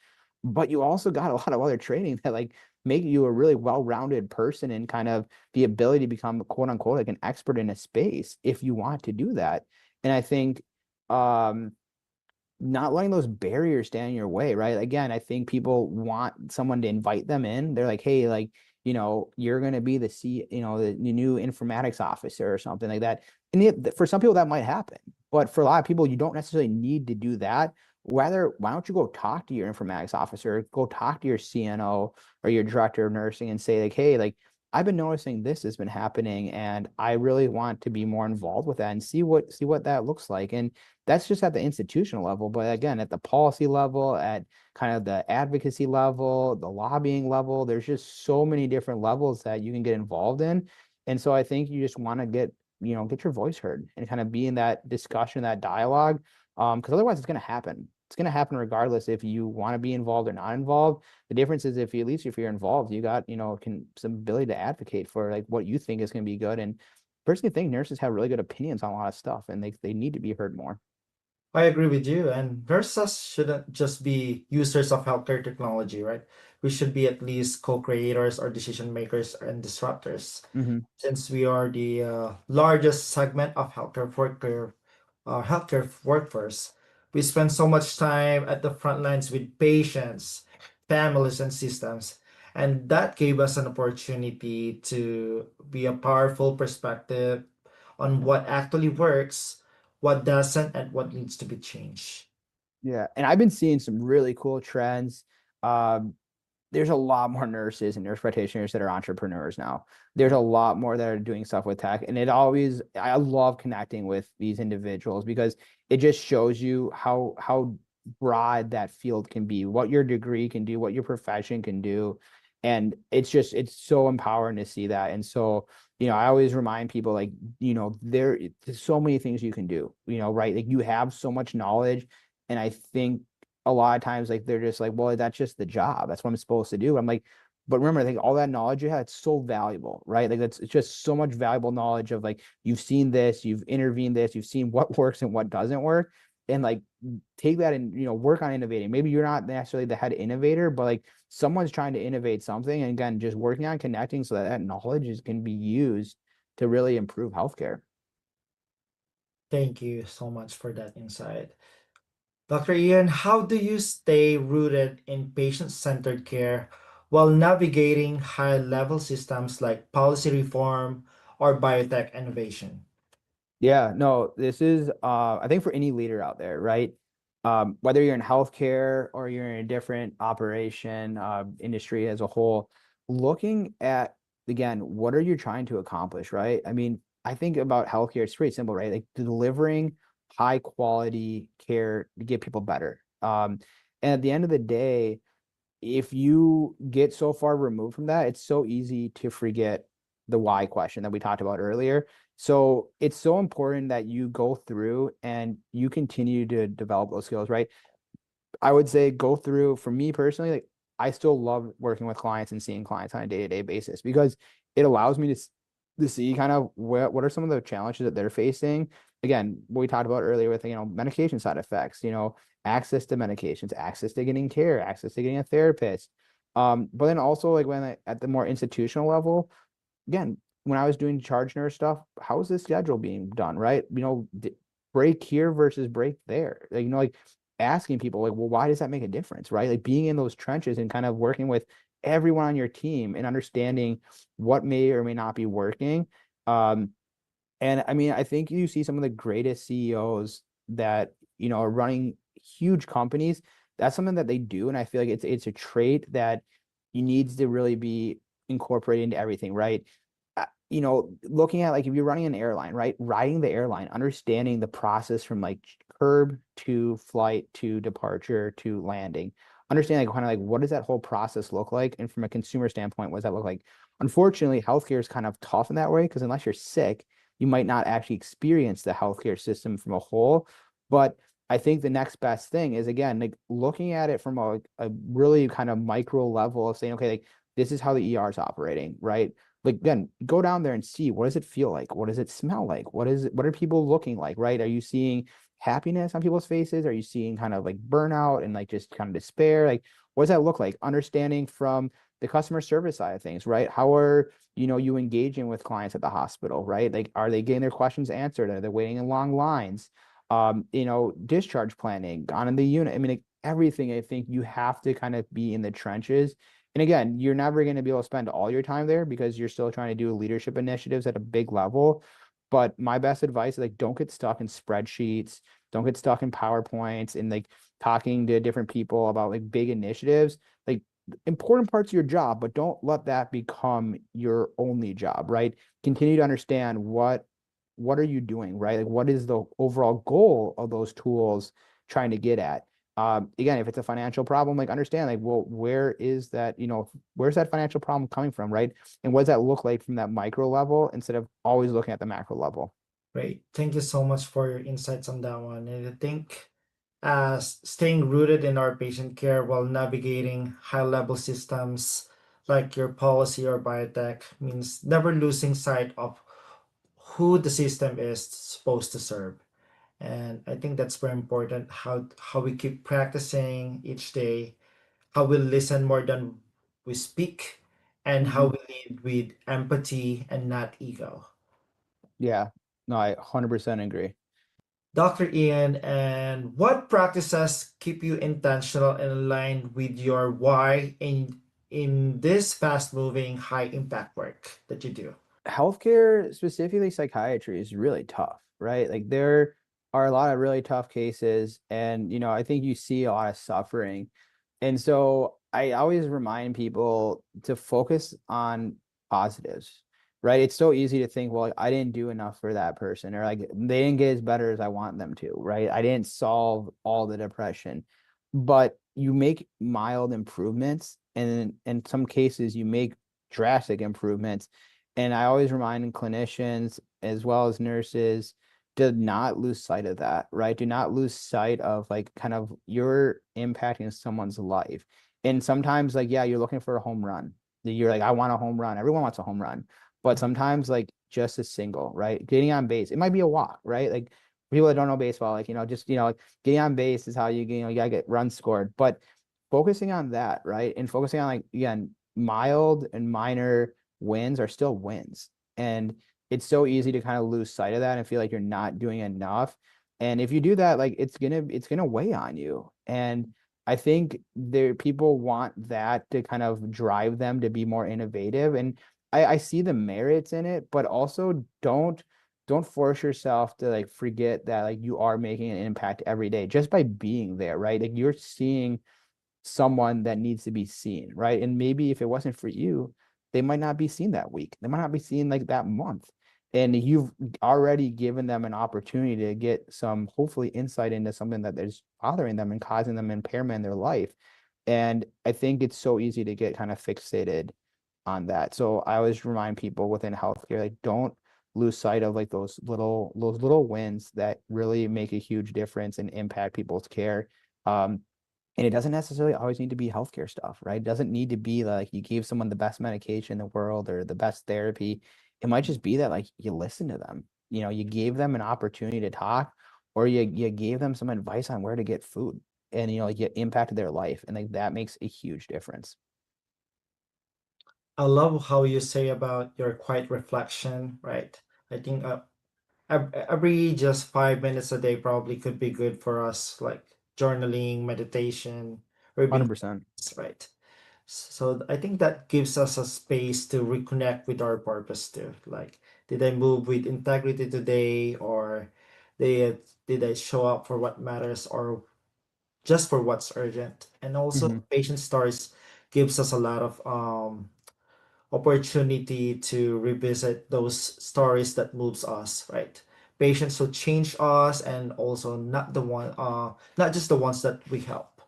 Speaker 5: but you also got a lot of other training that like make you a really well-rounded person, and kind of the ability to become quote unquote like an expert in a space if you want to do that. And I think not letting those barriers stand in your way, right? Again, I think people want someone to invite them in. They're like, hey, like, you're going to be the new informatics officer or something like that. And for some people that might happen, but for a lot of people, you don't necessarily need to do that. Whether, why don't you go talk to your informatics officer, go talk to your CNO or your director of nursing and say like, hey, like, I've been noticing this has been happening, and I really want to be more involved with that and see what that looks like. And that's just at the institutional level. But again, at the policy level, at kind of the advocacy level, the lobbying level, there's just so many different levels that you can get involved in. And so I think you just want to get your voice heard and kind of be in that discussion, that dialogue. Because otherwise it's going to happen. It's going to happen regardless if you want to be involved or not involved. The difference is if you, at least if you're involved, you got, some ability to advocate for like what you think is going to be good. And personally think nurses have really good opinions on a lot of stuff, and they need to be heard more.
Speaker 3: I agree with you. And nurses shouldn't just be users of healthcare technology, right? We should be at least co-creators or decision makers and disruptors.
Speaker 5: Mm-hmm.
Speaker 3: Since we are the largest segment of healthcare workforce, we spend so much time at the front lines with patients, families, and systems. And that gave us an opportunity to be a powerful perspective on what actually works, what doesn't, and what needs to be changed.
Speaker 5: Yeah. And I've been seeing some really cool trends. Um, there's a lot more nurses and nurse practitioners that are entrepreneurs now. There's a lot more that are doing stuff with tech. And I love connecting with these individuals because it just shows you how broad that field can be, what your degree can do, what your profession can do. And it's so empowering to see that. And so, I always remind people like, there's so many things you can do, right? Like, you have so much knowledge. And I think a lot of times like they're just like, well, that's just the job, that's what I'm supposed to do. I'm like, but remember, I think all that knowledge you have, it's so valuable, right? Like, it's just so much valuable knowledge of like, you've seen this, you've intervened this, you've seen what works and what doesn't work, and like take that and work on innovating. Maybe you're not necessarily the head innovator, but like someone's trying to innovate something, and again, just working on connecting so that that knowledge can be used to really improve healthcare.
Speaker 3: Thank you so much for that insight. Dr. Ian, how do you stay rooted in patient-centered care while navigating high-level systems like policy reform or biotech innovation?
Speaker 5: Yeah, no, this is I think for any leader out there, right? Whether you're in healthcare or you're in a different operation, industry as a whole, looking at, again, what are you trying to accomplish, right? I mean, I think about healthcare, it's pretty simple, right? Like delivering high quality care to get people better. And at the end of the day, if you get so far removed from that, it's so easy to forget the why question that we talked about earlier. So it's so important that you go through and you continue to develop those skills, right? I would say go through, for me personally, like I still love working with clients and seeing clients on a day-to-day basis because it allows me to see kind of what are some of the challenges that they're facing. Again, what we talked about earlier with, medication side effects, access to medications, access to getting care, access to getting a therapist. But then also like at the more institutional level, again, when I was doing charge nurse stuff, how is the schedule being done, right? Break here versus break there. Like asking people like, well, why does that make a difference, right? Like being in those trenches and kind of working with everyone on your team and understanding what may or may not be working. And I mean, I think you see some of the greatest CEOs that, are running huge companies. That's something that they do. And I feel like it's a trait that you needs to really be incorporated into everything, right? Looking at like if you're running an airline, right? Riding the airline, understanding the process from like curb to flight to departure to landing, understanding kind of like what does that whole process look like? And from a consumer standpoint, what does that look like? Unfortunately, healthcare is kind of tough in that way because unless you're sick, you might not actually experience the healthcare system from a whole. But I think the next best thing is again, like looking at it from a really kind of micro level of saying, okay, like this is how the ER is operating, right? Like again, go down there and see what does it feel like? What does it smell like? What are people looking like, right? Are you seeing happiness on people's faces? Are you seeing kind of like burnout and like just kind of despair? Like, what does that look like? Understanding from the customer service side of things, right? How are you engaging with clients at the hospital, right? Like, are they getting their questions answered? Are they waiting in long lines? Discharge planning, on in the unit. I mean, like, everything. I think you have to kind of be in the trenches. And again, you're never going to be able to spend all your time there because you're still trying to do leadership initiatives at a big level. But my best advice is like, don't get stuck in spreadsheets, don't get stuck in PowerPoints and like talking to different people about like big initiatives. Like important parts of your job, but don't let that become your only job, right? Continue to understand what are you doing, right? Like what is the overall goal of those tools trying to get at? Again, if it's a financial problem, like understand, like, well, where's that financial problem coming from, right? And what does that look like from that micro level instead of always looking at the macro level?
Speaker 3: Great. Thank you so much for your insights on that one. And I think staying rooted in our patient care while navigating high-level systems like your policy or biotech means never losing sight of who the system is supposed to serve. And I think that's very important how we keep practicing each day, how we listen more than we speak, and how
Speaker 5: Mhm.
Speaker 3: we lead with empathy and not ego.
Speaker 5: Yeah, no, I 100% agree.
Speaker 3: Dr. Ian, and what practices keep you intentional and aligned with your why in this fast-moving, high-impact work that you do?
Speaker 5: Healthcare, specifically psychiatry, is really tough, right? Like there are a lot of really tough cases, and I think you see a lot of suffering. And so I always remind people to focus on positives, right? It's so easy to think, well, like, I didn't do enough for that person, or like they didn't get as better as I want them to, right? I didn't solve all the depression. But you make mild improvements, and in some cases you make drastic improvements. And I always remind clinicians as well as nurses to not lose sight of that, right? Do not lose sight of like kind of you're impacting someone's life. And sometimes, like, yeah, you're looking for a home run. You're like, I want a home run. Everyone wants a home run. But sometimes, like, just a single, right? Getting on base, it might be a walk, right? Like, people that don't know baseball, like, just, like getting on base is how you gotta get runs scored. But focusing on that, right? And focusing on, like, again, mild and minor wins are still wins. And it's so easy to kind of lose sight of that and feel like you're not doing enough. And if you do that, like it's gonna weigh on you. And I think people want that to kind of drive them to be more innovative. And I see the merits in it, but also don't force yourself to like forget that like you are making an impact every day just by being there, right? Like you're seeing someone that needs to be seen, right? And maybe if it wasn't for you, they might not be seen that week. They might not be seen like that month. And you've already given them an opportunity to get some hopefully insight into something that is bothering them and causing them impairment in their life. And I think it's so easy to get kind of fixated on that. So I always remind people within healthcare, like, don't lose sight of like those little wins that really make a huge difference and impact people's care. And it doesn't necessarily always need to be healthcare stuff, right? It doesn't need to be like you gave someone the best medication in the world or the best therapy. It might just be that like you listen to them, you gave them an opportunity to talk, or you gave them some advice on where to get food, and like you impacted their life, and like that makes a huge difference.
Speaker 3: I love how you say about your quiet reflection, right? I think every just 5 minutes a day probably could be good for us, like journaling, meditation, or even
Speaker 5: 100%.
Speaker 3: right. So I think that gives us a space to reconnect with our purpose too. Like, did I move with integrity today, or did did I show up for what matters, or just for what's urgent? And also,
Speaker 5: Hmm.
Speaker 3: patient stories gives us a lot of opportunity to revisit those stories that moves us, right? Patients who change us, and also not just the ones that we help.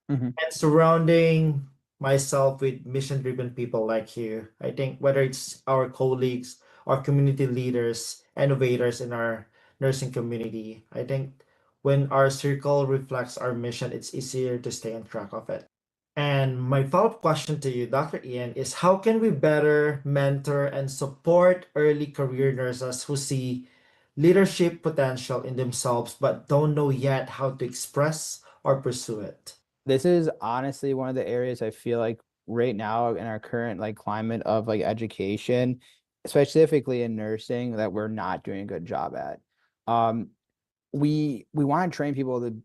Speaker 5: Hmm.
Speaker 3: And surrounding myself with mission driven people like you, I think whether it's our colleagues, our community leaders, innovators in our nursing community, I think when our circle reflects our mission, it's easier to stay on track of it. And my follow-up question to you, Dr. Ian, is how can we better mentor and support early career nurses who see leadership potential in themselves but don't know yet how to express or pursue it?
Speaker 5: This is honestly one of the areas I feel like right now in our current like climate of like education, specifically in nursing, that we're not doing a good job at. Um, we want to train people to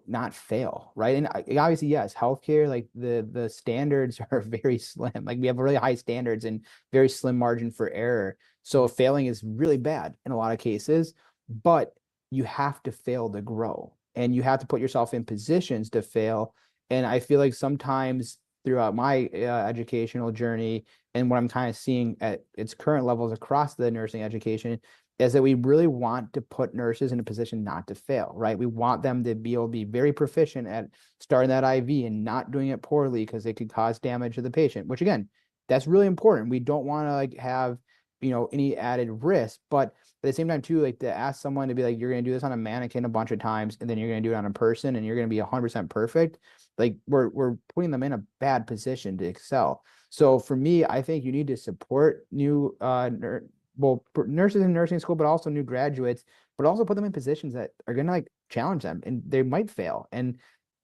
Speaker 5: not fail, right? And obviously, yes, healthcare, like the standards are very slim. Like we have really high standards and very slim margin for error, so failing is really bad in a lot of cases. But you have to fail to grow, and you have to put yourself in positions to fail. And I feel like sometimes throughout my educational journey, and what I'm kind of seeing at its current levels across the nursing education, is that we really want to put nurses in a position not to fail, right? We want them to be able to be very proficient at starting that IV and not doing it poorly because it could cause damage to the patient, which again, that's really important. We don't want to like have, any added risk, but at the same time too, like to ask someone to be like, you're going to do this on a mannequin a bunch of times and then you're going to do it on a person and you're going to be 100% perfect. Like we're putting them in a bad position to excel. So for me, I think you need to support new nurses in nursing school, but also new graduates, but also put them in positions that are going to like challenge them, and they might fail. And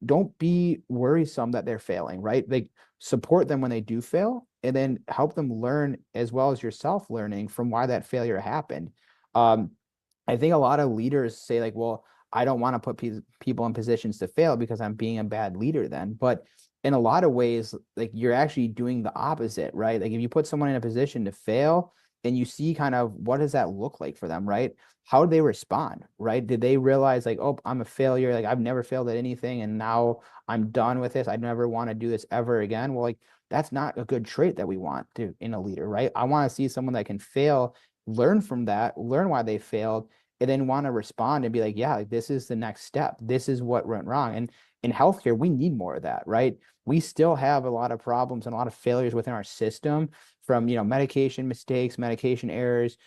Speaker 5: don't be worrisome that they're failing, right? Like support them when they do fail, and then help them learn as well as yourself learning from why that failure happened. Um, I think a lot of leaders say like, well, I don't want to put people in positions to fail because I'm being a bad leader then. But in a lot of ways, like you're actually doing the opposite, right? Like if you put someone in a position to fail, and you see kind of what does that look like for them, right? How did they respond, right? Did they realize like, oh, I'm a failure, like I've never failed at anything and now I'm done with this, I never want to do this ever again? Well, like that's not a good trait that we want to in a leader, right? I want to see someone that can fail, learn from that, learn why they failed, and then want to respond and be like, yeah, like this is the next step, this is what went wrong. And in healthcare we need more of that, right? We still have a lot of problems and a lot of failures within our system, from medication mistakes, medication errors,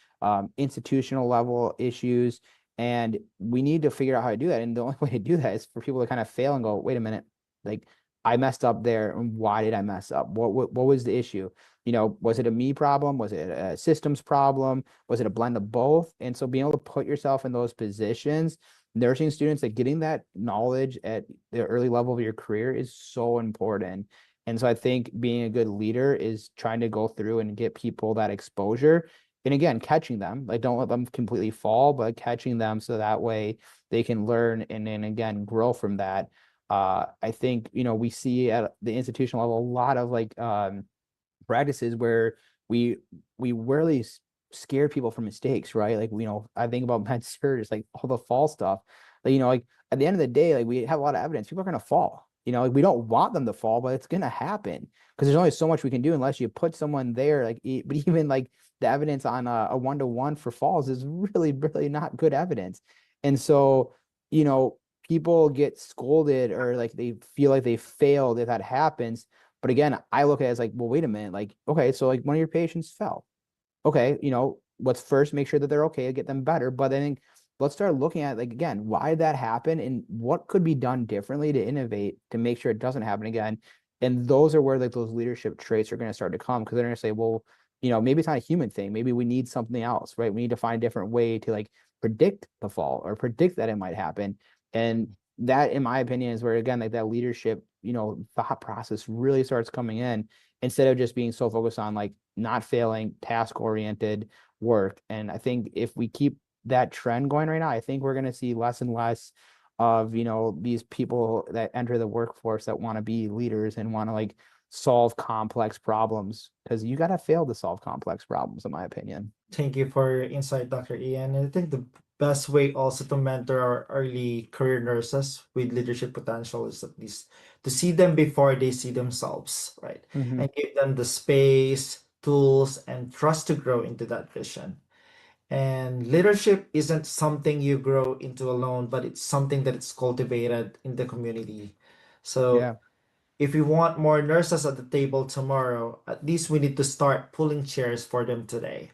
Speaker 5: institutional level issues, and we need to figure out how to do that. And the only way to do that is for people to kind of fail and go, wait a minute, like I messed up there, and why did I mess up? What was the issue? Was it a me problem? Was it a systems problem? Was it a blend of both? And so being able to put yourself in those positions, nursing students, like getting that knowledge at the early level of your career is so important. And so I think being a good leader is trying to go through and get people that exposure. And again, catching them, like don't let them completely fall, but catching them so that way they can learn and then again grow from that. I think, we see at the institutional level a lot of like practices where we we really scare people from mistakes, right? Like, I think about med surg, like all the fall stuff. Like, like at the end of the day, like we have a lot of evidence people are gonna fall. Like we don't want them to fall, but it's gonna happen because there's only so much we can do unless you put someone there. Like, but even like the evidence on a 1-to-1 for falls is really, really not good evidence. And so, you know, people get scolded or like they feel like they failed if that happens. But again, I look at it as like, well, wait a minute, like, okay, so like one of your patients fell. Okay, let's first make sure that they're okay and get them better. But I think let's start looking at like again, why did that happen and what could be done differently to innovate to make sure it doesn't happen again. And those are where like those leadership traits are going to start to come because they're going to say, well, maybe it's not a human thing. Maybe we need something else, right? We need to find a different way to like predict the fall or predict that it might happen. And that, in my opinion, is where again, like that leadership, thought process really starts coming in instead of just being so focused on like not failing, task oriented work. And I think if we keep that trend going right now, I think we're going to see less and less of, these people that enter the workforce that want to be leaders and want to like solve complex problems because you got to fail to solve complex problems, in my opinion.
Speaker 3: Thank you for your insight, Dr. Ian. And I think the best way also to mentor our early career nurses with leadership potential is at least to see them before they see themselves, right?
Speaker 5: Mm-hmm.
Speaker 3: And give them the space, tools, and trust to grow into that vision. And leadership isn't something you grow into alone, but it's something that it's cultivated in the community. So
Speaker 5: Yeah.
Speaker 3: if we want more nurses at the table tomorrow, at least we need to start pulling chairs for them today.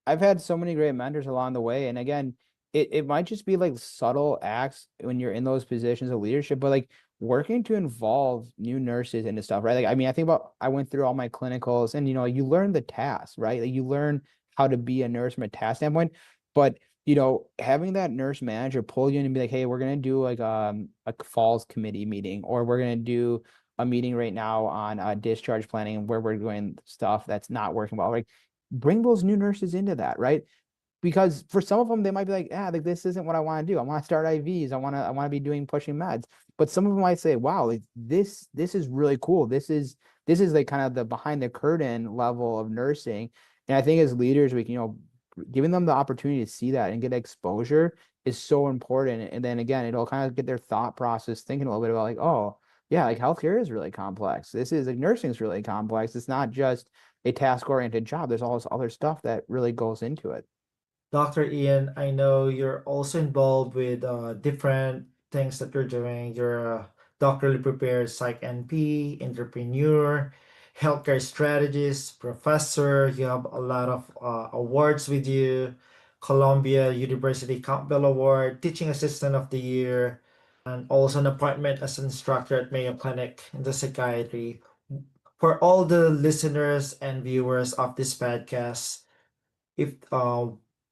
Speaker 5: I've had so many great mentors along the way. And again, it might just be like subtle acts when you're in those positions of leadership, but like working to involve new nurses into stuff, right? Like, I mean, I went through all my clinicals and, you learn the tasks, right? Like you learn how to be a nurse from a task standpoint, but having that nurse manager pull you in and be like, hey, we're going to do like a falls committee meeting, or we're going to do a meeting right now on discharge planning where we're doing stuff that's not working well. Like bring those new nurses into that, right? Because for some of them, they might be like, like this isn't what I want to do. I want to start IVs. I want to be doing pushing meds. But some of them might say, wow, like this is really cool. This is like kind of the behind the curtain level of nursing. And I think as leaders, we can, giving them the opportunity to see that and get exposure is so important. And then again, it'll kind of get their thought process thinking a little bit about like, oh, yeah, like healthcare is really complex. This is like nursing is really complex. It's not just a task oriented job. There's all this other stuff that really goes into it.
Speaker 3: Dr. Ian, I know you're also involved with different things that you're doing. You're a doctorally prepared psych NP, entrepreneur, healthcare strategist, professor. You have a lot of awards with you. Columbia University Campbell Award, Teaching Assistant of the Year, and also an appointment as an instructor at Mayo Clinic in the psychiatry. For all the listeners and viewers of this podcast, if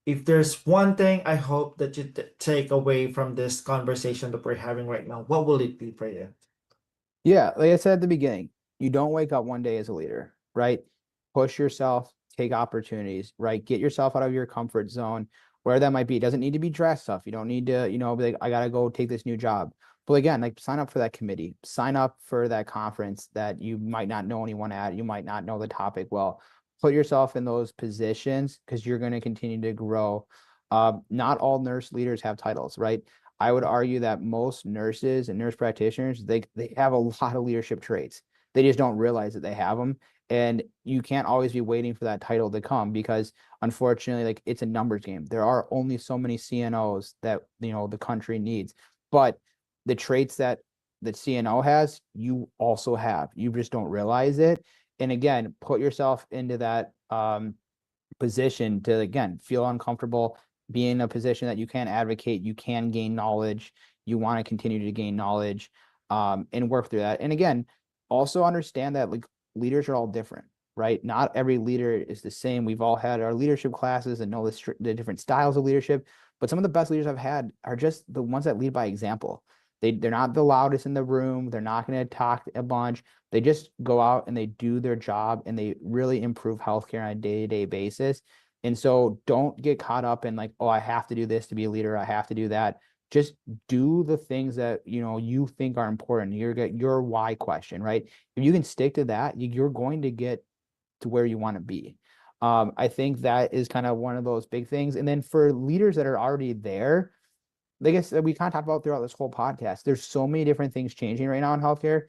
Speaker 3: if there's one thing I hope that you take away from this conversation that we're having right now, what will it be for you?
Speaker 5: Yeah, like I said at the beginning, you don't wake up one day as a leader, right? Push yourself, take opportunities, right? Get yourself out of your comfort zone, where that might be. It doesn't need to be dress stuff. You don't need to, be like, I gotta go take this new job. But again, like sign up for that committee, sign up for that conference that you might not know anyone at, you might not know the topic well. Put yourself in those positions because you're going to continue to grow. Not all nurse leaders have titles, right? I would argue that most nurses and nurse practitioners, they have a lot of leadership traits. They just don't realize that they have them. And you can't always be waiting for that title to come because unfortunately, like it's a numbers game. There are only so many CNOs that the country needs. But the traits that CNO has, you also have. You just don't realize it. And again, put yourself into that position to again feel uncomfortable, be in a position that you can advocate, you can gain knowledge, you want to continue to gain knowledge, and work through that. And again, also understand that like leaders are all different, right? Not every leader is the same. We've all had our leadership classes and know the different styles of leadership, but some of the best leaders I've had are just the ones that lead by example. They're not the loudest in the room. They're not going to talk a bunch. They just go out and they do their job and they really improve healthcare on a day-to-day basis. And so don't get caught up in like, oh, I have to do this to be a leader. I have to do that. Just do the things that you think are important. Your why question, right? If you can stick to that, you're going to get to where you want to be. I think that is kind of one of those big things. And then for leaders that are already there, like I said, we kind of talked about throughout this whole podcast, there's so many different things changing right now in healthcare.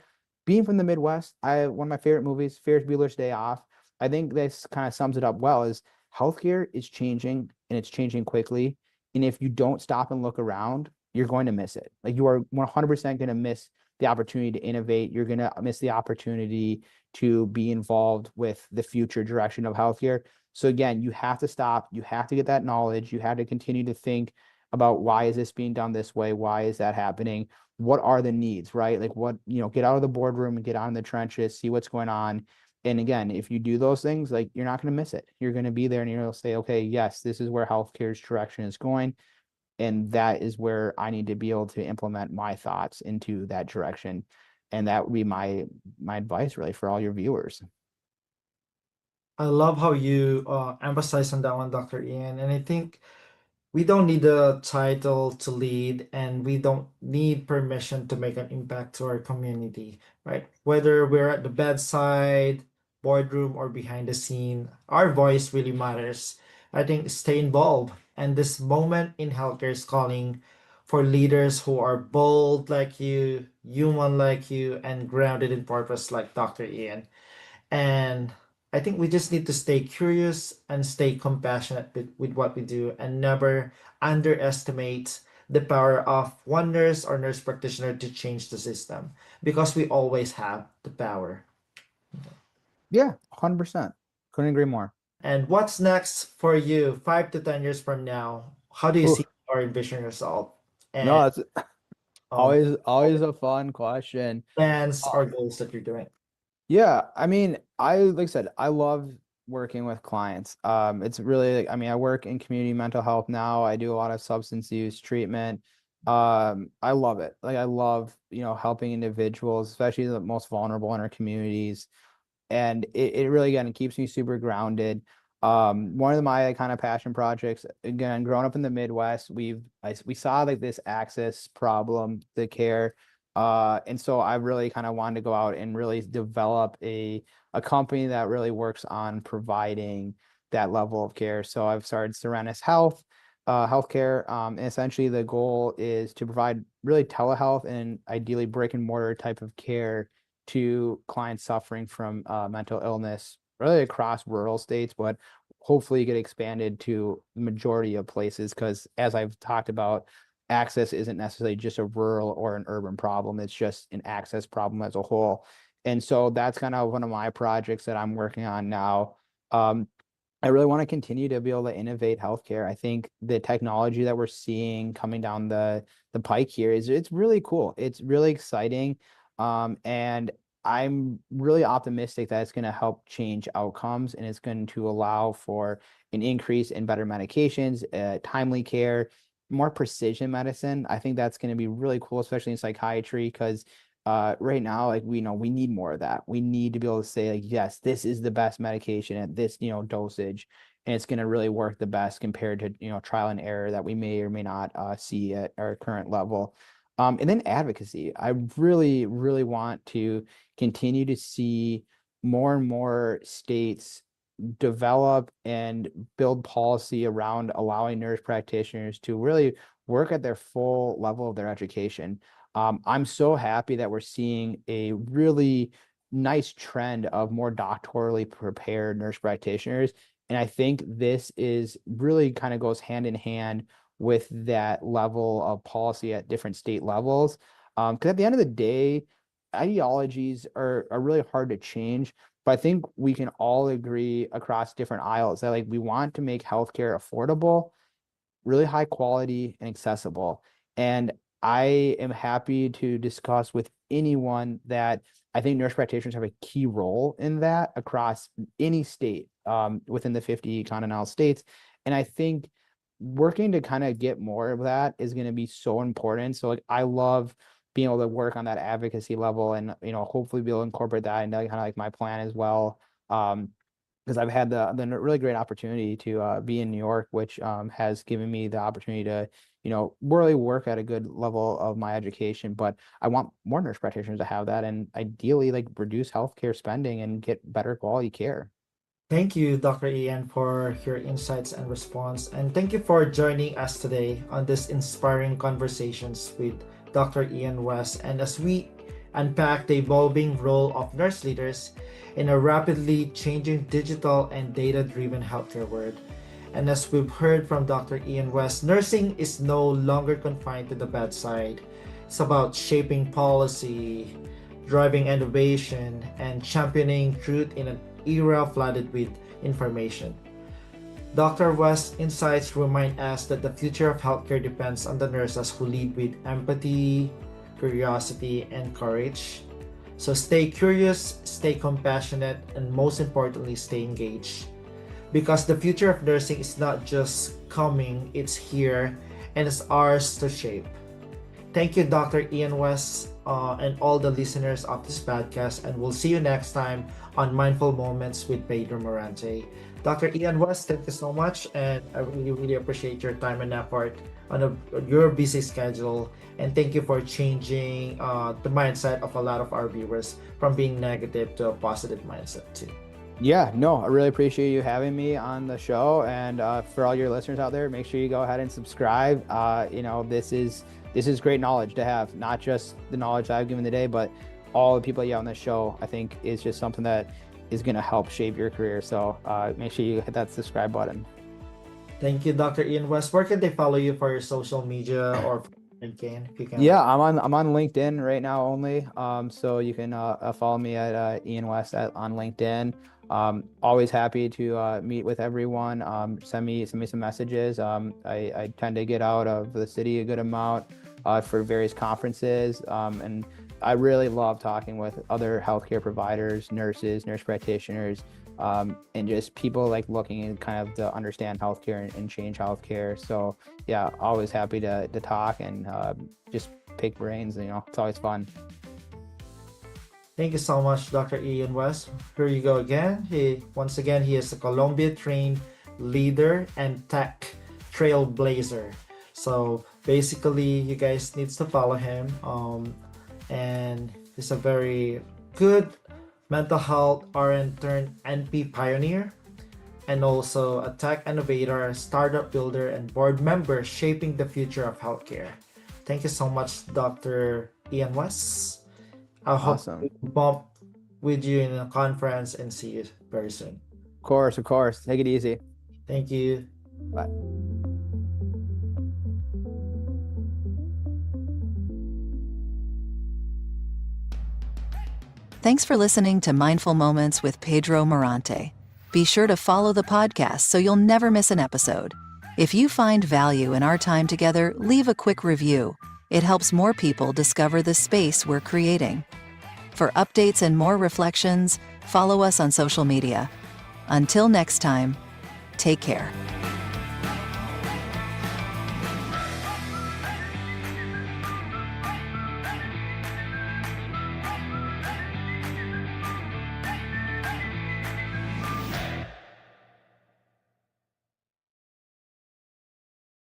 Speaker 5: Being from the Midwest, one of my favorite movies, Ferris Bueller's Day Off. I think this kind of sums it up well. Is healthcare is changing and it's changing quickly. And if you don't stop and look around, you're going to miss it. Like you are 100% going to miss the opportunity to innovate. You're going to miss the opportunity to be involved with the future direction of healthcare. So again, you have to stop. You have to get that knowledge. You have to continue to think about why is this being done this way? Why is that happening? What are the needs, right? Like what, get out of the boardroom and get out in the trenches, see what's going on. And again, if you do those things, like you're not going to miss it. You're going to be there and you're going to say, okay, yes, this is where healthcare's direction is going. And that is where I need to be able to implement my thoughts into that direction. And that would be my advice really for all your viewers.
Speaker 3: I love how you emphasize on that one, Dr. Ian. And I think we don't need a title to lead, and we don't need permission to make an impact to our community, right? Whether we're at the bedside, boardroom, or behind the scene, our voice really matters. I think stay involved. And this moment in healthcare is calling for leaders who are bold like you, human like you, and grounded in purpose like Dr. Ian. And I think we just need to stay curious and stay compassionate with what we do, and never underestimate the power of one nurse or nurse practitioner to change the system, because we always have the power.
Speaker 5: Yeah, 100%. Couldn't agree more.
Speaker 3: And what's next for you 5 to 10 years from now? How do you
Speaker 5: Ooh,
Speaker 3: see or envision yourself? And
Speaker 5: no, it's
Speaker 3: um,
Speaker 5: always a fun question.
Speaker 3: plans or goals that you're doing?
Speaker 5: Yeah, I mean, like I said, I love working with clients. It's really, I mean, I work in community mental health now. I do a lot of substance use treatment. I love it. Like I love, helping individuals, especially the most vulnerable in our communities. And it really, again, it keeps me super grounded. One of my kind of passion projects, again, growing up in the Midwest, we saw like this access problem to care. And so I really kind of wanted to go out and really develop a company that really works on providing that level of care. So I've started Serenus Health, healthcare. And essentially the goal is to provide really telehealth and ideally brick and mortar type of care to clients suffering from mental illness, really across rural states, but hopefully get expanded to the majority of places. Because as I've talked about, access isn't necessarily just a rural or an urban problem. It's just an access problem as a whole. And so that's kind of one of my projects that I'm working on now. I really want to continue to be able to innovate healthcare. I think the technology that we're seeing coming down the pike here it's really cool. It's really exciting. And I'm really optimistic that it's going to help change outcomes, and it's going to allow for an increase in better medications, timely care, more precision medicine. I think that's going to be really cool, especially in psychiatry, because right now, like we know we need more of that. We need to be able to say, like, yes, this is the best medication at this, dosage, and it's going to really work the best compared to, trial and error that we may or may not see at our current level. And then advocacy. I really, really want to continue to see more and more states develop and build policy around allowing nurse practitioners to really work at their full level of their education. I'm so happy that we're seeing a really nice trend of more doctorally prepared nurse practitioners. And I think this is really kind of goes hand in hand with that level of policy at different state levels. Because at the end of the day, ideologies are really hard to change. But I think we can all agree across different aisles that like we want to make healthcare affordable, really high quality, and accessible. And I am happy to discuss with anyone that I think nurse practitioners have a key role in that across any state within the 50 continental states. And I think working to kind of get more of that is going to be so important. So like I love being able to work on that advocacy level and hopefully be able to incorporate that into kind of like my plan as well. Because I've had the really great opportunity to be in New York, which has given me the opportunity to really work at a good level of my education. But I want more nurse practitioners to have that, and ideally like reduce healthcare spending and get better quality care.
Speaker 3: Thank you, Dr. Ian, for your insights and response. And thank you for joining us today on this inspiring conversations with Dr. Ian West. And as we unpack the evolving role of nurse leaders in a rapidly changing digital and data-driven healthcare world. And as we've heard from Dr. Ian West, nursing is no longer confined to the bedside. It's about shaping policy, driving innovation, and championing truth in an era flooded with information. Dr. West's insights remind us that the future of healthcare depends on the nurses who lead with empathy, curiosity, and courage. So stay curious, stay compassionate, and most importantly, stay engaged. Because the future of nursing is not just coming, it's here, and it's ours to shape. Thank you, Dr. Ian West, and all the listeners of this podcast, and we'll see you next time on Mindful Moments with Pedro Morante. Dr. Ian West, thank you so much, and I really appreciate your time and effort on your busy schedule, and thank you for changing the mindset of a lot of our viewers from being negative to a positive mindset too.
Speaker 5: Yeah, no, I really appreciate you having me on the show, and for all your listeners out there, make sure you go ahead and subscribe. This is great knowledge to have, not just the knowledge I've given today, but all the people you have on the show. I think is just something that is going to help shape your career. So make sure you hit that subscribe button.
Speaker 3: Thank you, Dr. Ian West. Where can they follow you for your social media or LinkedIn? If you can.
Speaker 5: Yeah, I'm on LinkedIn right now only. So you can follow me at Ian West on LinkedIn. Always happy to meet with everyone. Send me some messages. I tend to get out of the city a good amount for various conferences, and I really love talking with other healthcare providers, nurses, nurse practitioners, and just people like looking kind of to understand healthcare and change healthcare. So yeah, always happy to talk and just pick brains. It's always fun.
Speaker 3: Thank you so much, Dr. Ian West. Here you go again. He is a Columbia-trained leader and tech trailblazer. So basically, you guys need to follow him. And he's a very good mental health RN turned NP pioneer, and also a tech innovator, startup builder, and board member shaping the future of healthcare. Thank you so much, Dr. Ian West. I hope
Speaker 5: Awesome.
Speaker 3: to bump with you in a conference and see you very soon.
Speaker 5: Of course. Take it easy.
Speaker 3: Thank you.
Speaker 5: Bye.
Speaker 2: Thanks for listening to Mindful Moments with Pedro Morante. Be sure to follow the podcast so you'll never miss an episode. If you find value in our time together, leave a quick review. It helps more people discover the space we're creating. For updates and more reflections, follow us on social media. Until next time, take care.